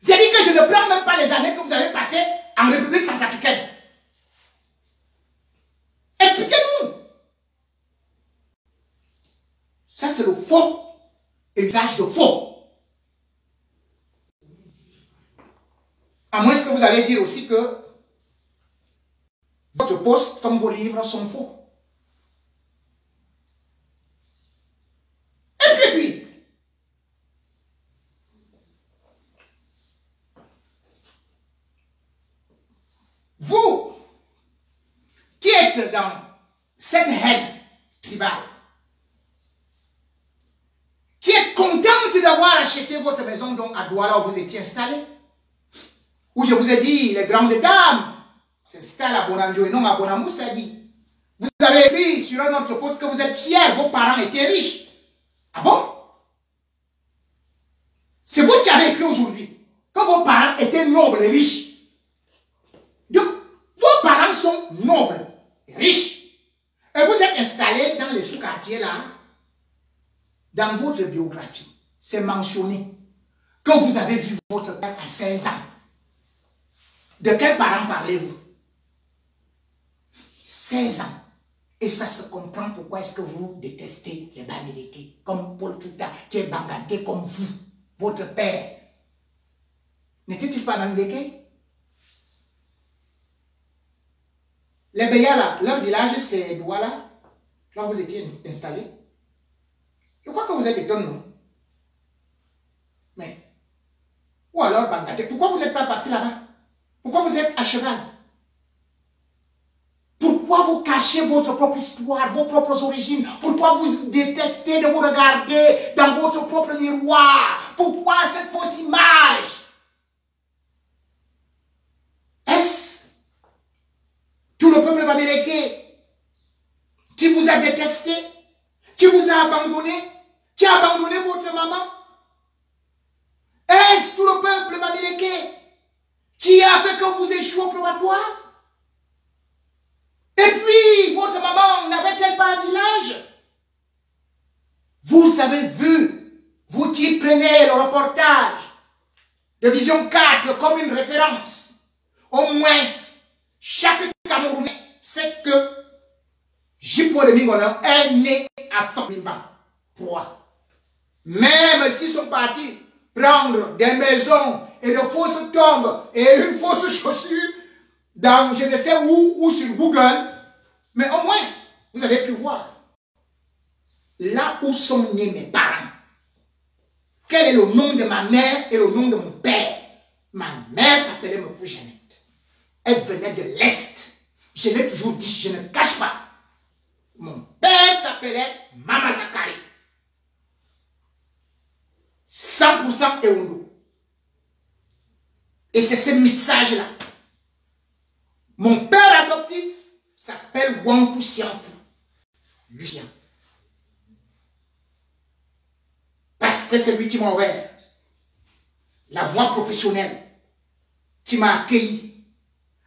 J'ai dit que je ne prends même pas les années que vous avez passées en République centrafricaine. Expliquez-nous. Ça, c'est le faux usage de faux. À moins que vous allez dire aussi que votre poste, comme vos livres, sont faux. Et puis, vous, qui êtes dans cette haine tribale, qui êtes contente d'avoir acheté votre maison donc à Douala où vous étiez installé, où je vous ai dit, les grandes dames, c'était à Bonanjo et non à Bonamoussadi. Vous avez écrit sur un autre poste que vous êtes fiers, vos parents étaient riches. Ah bon? C'est vous qui avez écrit aujourd'hui que vos parents étaient nobles et riches. Donc, vos parents sont nobles et riches. Et vous êtes installés dans les sous-quartiers là. Dans votre biographie, c'est mentionné que vous avez vu votre père à 16 ans. De quels parents parlez-vous? 16 ans. Et ça se comprend pourquoi est-ce que vous détestez les Bamileke, comme Paul Touta, qui est banganté comme vous, votre père. N'était-il pas Bamileke? Les Béya là, leur village c'est Douala, là vous étiez installés. Je crois que vous êtes étonnés, non? Mais, ou alors Banganté, pourquoi vous n'êtes pas parti là-bas? Pourquoi vous êtes à cheval? Pourquoi vous cachez votre propre histoire, vos propres origines? Pourquoi vous détestez de vous regarder dans votre propre miroir? Pourquoi cette fausse image? Est-ce tout le peuple Bamileke qui vous a détesté, qui vous a abandonné, qui a abandonné votre maman? Est-ce tout le peuple Bamileke qui a fait que vous échouez au probatoire? Et puis, votre maman n'avait-elle pas un village? Vous avez vu, vous qui prenez le reportage de Vision 4 comme une référence, au moins, chaque Camerounais sait que J.P. de Mingono est né à Fokimba. Pourquoi? Même s'ils sont partis prendre des maisons et de fausses tombes et une fausse chaussure dans je ne sais où ou sur Google, mais au moins vous avez pu voir là où sont nés mes parents. Quel est le nom de ma mère et le nom de mon père? Ma mère s'appelait Mopou Jeannette. Elle venait de l'Est. Je l'ai toujours dit, je ne cache pas. Mon père s'appelait Mama Zakari. 100% Ewondo. Et c'est ce mixage-là. Mon père adoptif s'appelle Wantou Siantou. Lucien. Parce que c'est lui qui m'a ouvert la voie professionnelle, qui m'a accueilli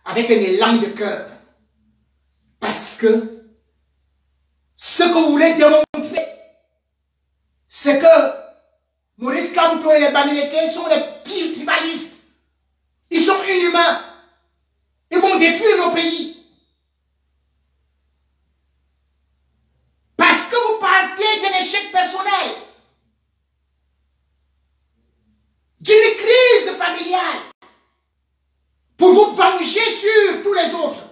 avec un élan de cœur. Parce que ce que vous voulez démontrer, c'est que Maurice Kamto et les Bamileke sont les pires tribalistes. Ils sont inhumains. Ils vont détruire nos pays. Parce que vous partez d'un échec personnel, d'une crise familiale, pour vous venger sur tous les autres.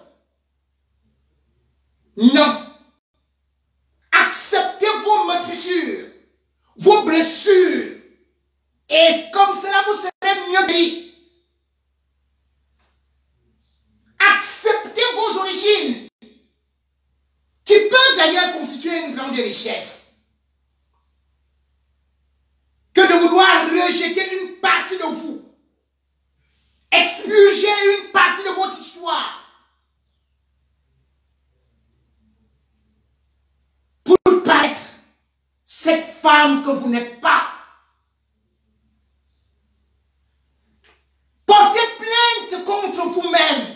Non. Acceptez vos meurtrissures, vos blessures, et comme cela vous serez mieux guéri. Acceptez vos origines, qui peuvent d'ailleurs constituer une grande richesse, que de vouloir rejeter une partie de vous, expurger une partie de votre histoire, pour paraître cette femme que vous n'êtes pas. Portez plainte contre vous-même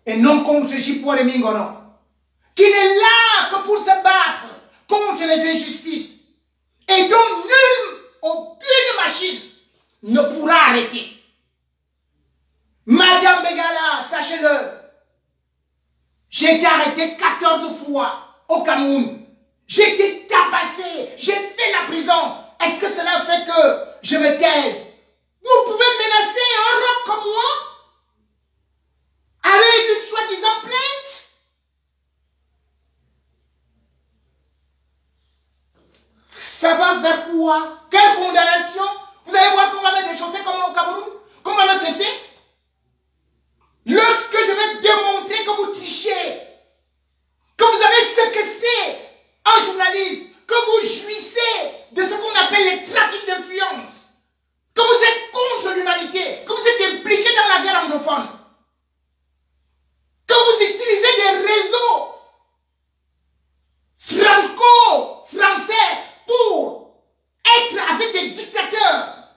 et non contre J.P. de Mingono, qui n'est là que pour se battre contre les injustices et dont aucune machine ne pourra arrêter. Madame Begala, sachez-le, j'ai été arrêté 14 fois au Cameroun. J'ai été tabassé, j'ai fait la prison. Est-ce que cela fait que je me taise? Vous pouvez menacer un roc comme moi avec une soi-disant plainte? Ça va vers quoi? Quelle condamnation? Vous allez voir qu'on va me déchausser comme au Cameroun? Qu'on va me fesser? Lorsque je vais démontrer que vous trichez, que vous avez séquestré un journaliste, que vous jouissez de ce qu'on appelle les trafics d'influence, que vous êtes contre l'humanité, que vous êtes impliqué dans la guerre anglophone, que vous utilisez des réseaux franco-français pour être avec des dictateurs,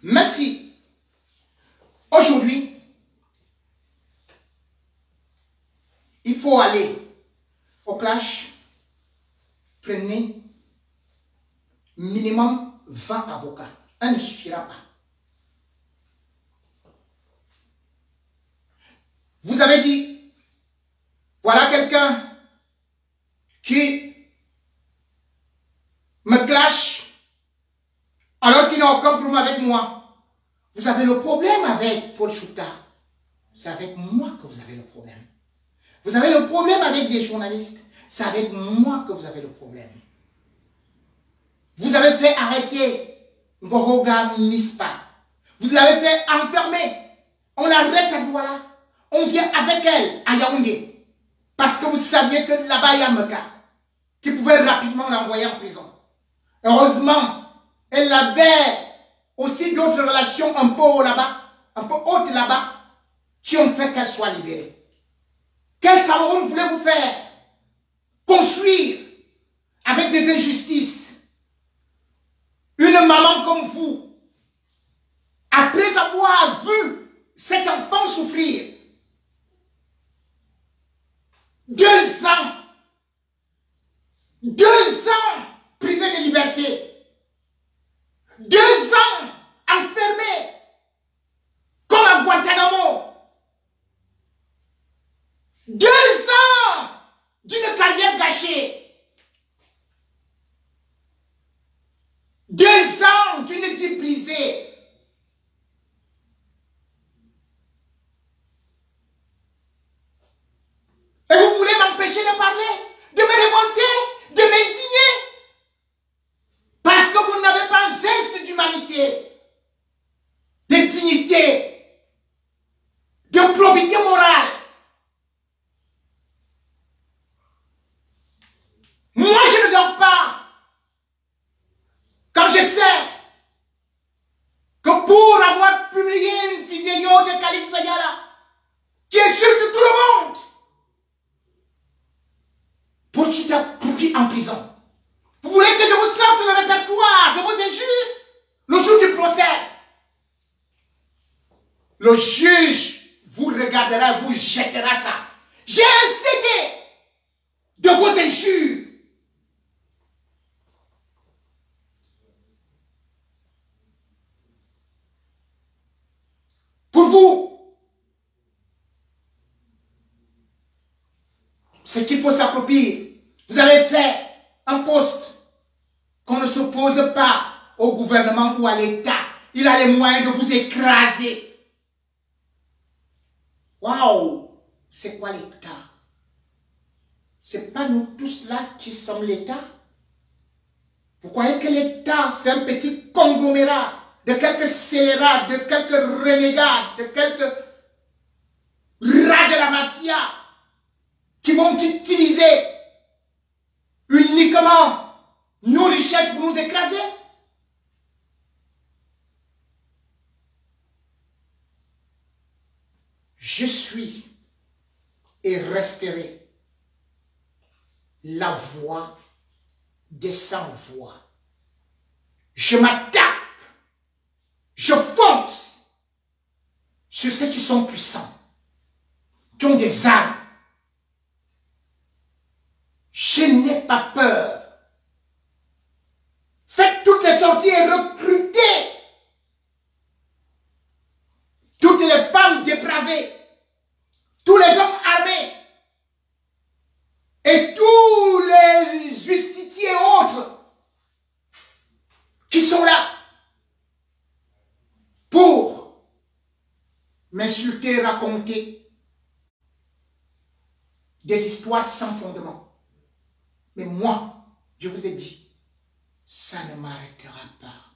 Même si, aujourd'hui, il faut aller au clash, prenez minimum 20 avocats. Un ne suffira pas. Vous avez dit, voilà quelqu'un qui me clash alors qu'il n'a aucun problème avec moi. Vous avez le problème avec Paul Chouta. C'est avec moi que vous avez le problème. Vous avez le problème avec des journalistes. C'est avec moi que vous avez le problème. Vous avez fait arrêter Ngoroga Nispa. Vous l'avez fait enfermer. On l'arrête à Douala. On vient avec elle à Yaoundé. Parce que vous saviez que là-bas, il y a Meka qui pouvait rapidement l'envoyer en prison. Heureusement, elle avait aussi d'autres relations un peu haut là-bas, un peu hautes là-bas, qui ont fait qu'elle soit libérée. Quel Cameroun voulez-vous faire? Construire avec des injustices. Une maman comme vous, après avoir vu cet enfant souffrir, 2 ans, 2 ans privé de liberté, 2 ans enfermé, comme à Guantanamo, 2 ans d'une carrière gâchée, 2 ans d'une vie brisée. Et vous voulez m'empêcher de parler, de me révolter, de m'indigner? Parce que vous n'avez pas un geste d'humanité, de dignité, de probité morale. Moi, je ne dors pas. Quand je sais que pour avoir publié une vidéo de Calix Bayala, qui insulte tout le monde, pour que tu t'accroupis en prison. Vous voulez que je vous sorte le répertoire de vos injures le jour du procès? Le juge vous regardera, vous jettera ça. J'ai un CD de vos injures. Pour vous, c'est qu'il faut s'accroupir. Vous avez fait un poste qu'on ne s'oppose pas au gouvernement ou à l'État. Il a les moyens de vous écraser. Waouh! C'est quoi l'État? C'est pas nous tous là qui sommes l'État? Vous croyez que l'État, c'est un petit conglomérat de quelques scélérats, de quelques renégats, de quelques rats de la mafia qui vont utiliser uniquement nos richesses pour nous écraser? Je suis et resterai la voix des sans-voix. Je m'attaque, je fonce sur ceux qui sont puissants, qui ont des armes. Je n'ai pas peur. Faites toutes les sorties et recrutez toutes les femmes dépravées, tous les hommes armés et tous les justiciers et autres qui sont là pour m'insulter, raconter des histoires sans fondement. Mais moi, je vous ai dit, ça ne m'arrêtera pas.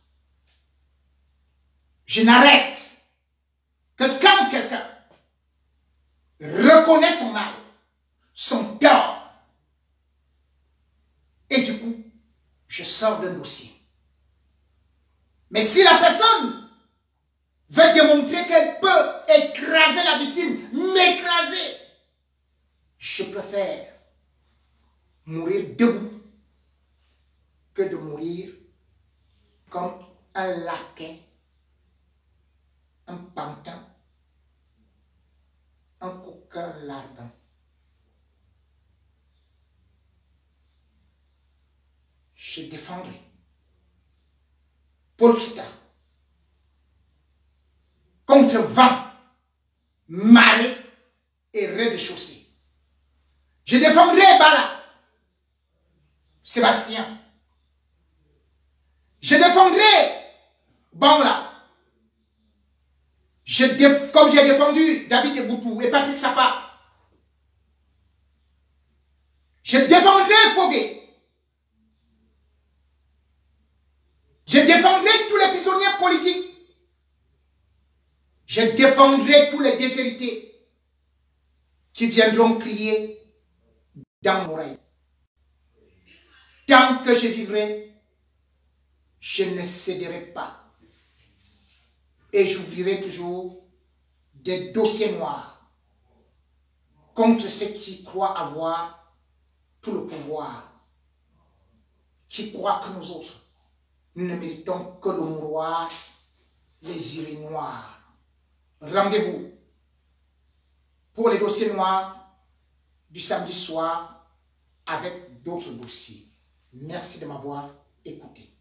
Je n'arrête que quand quelqu'un reconnaît son mal, son tort, et du coup, je sors d'un dossier. Mais si la personne veut démontrer qu'elle peut écraser la victime, m'écraser, je préfère mourir debout que de mourir comme un laquais un pantin, un coquin lardin. Je défendrai Paul Chouta contre vent, marée et rez-de-chaussée. Je défendrai Bala, Sébastien. Je défendrai Bangla. Comme j'ai défendu David Eboutou et Patrick Sapa. Je défendrai Fogué. Je défendrai tous les prisonniers politiques. Je défendrai tous les déshérités qui viendront crier dans mon oreille. Tant que je vivrai, je ne céderai pas. Et j'ouvrirai toujours des dossiers noirs contre ceux qui croient avoir tout le pouvoir, qui croient que nous autres, nous ne méritons que le mouroir, les urinoirs. Rendez-vous pour les dossiers noirs du samedi soir avec d'autres dossiers. Merci de m'avoir écouté.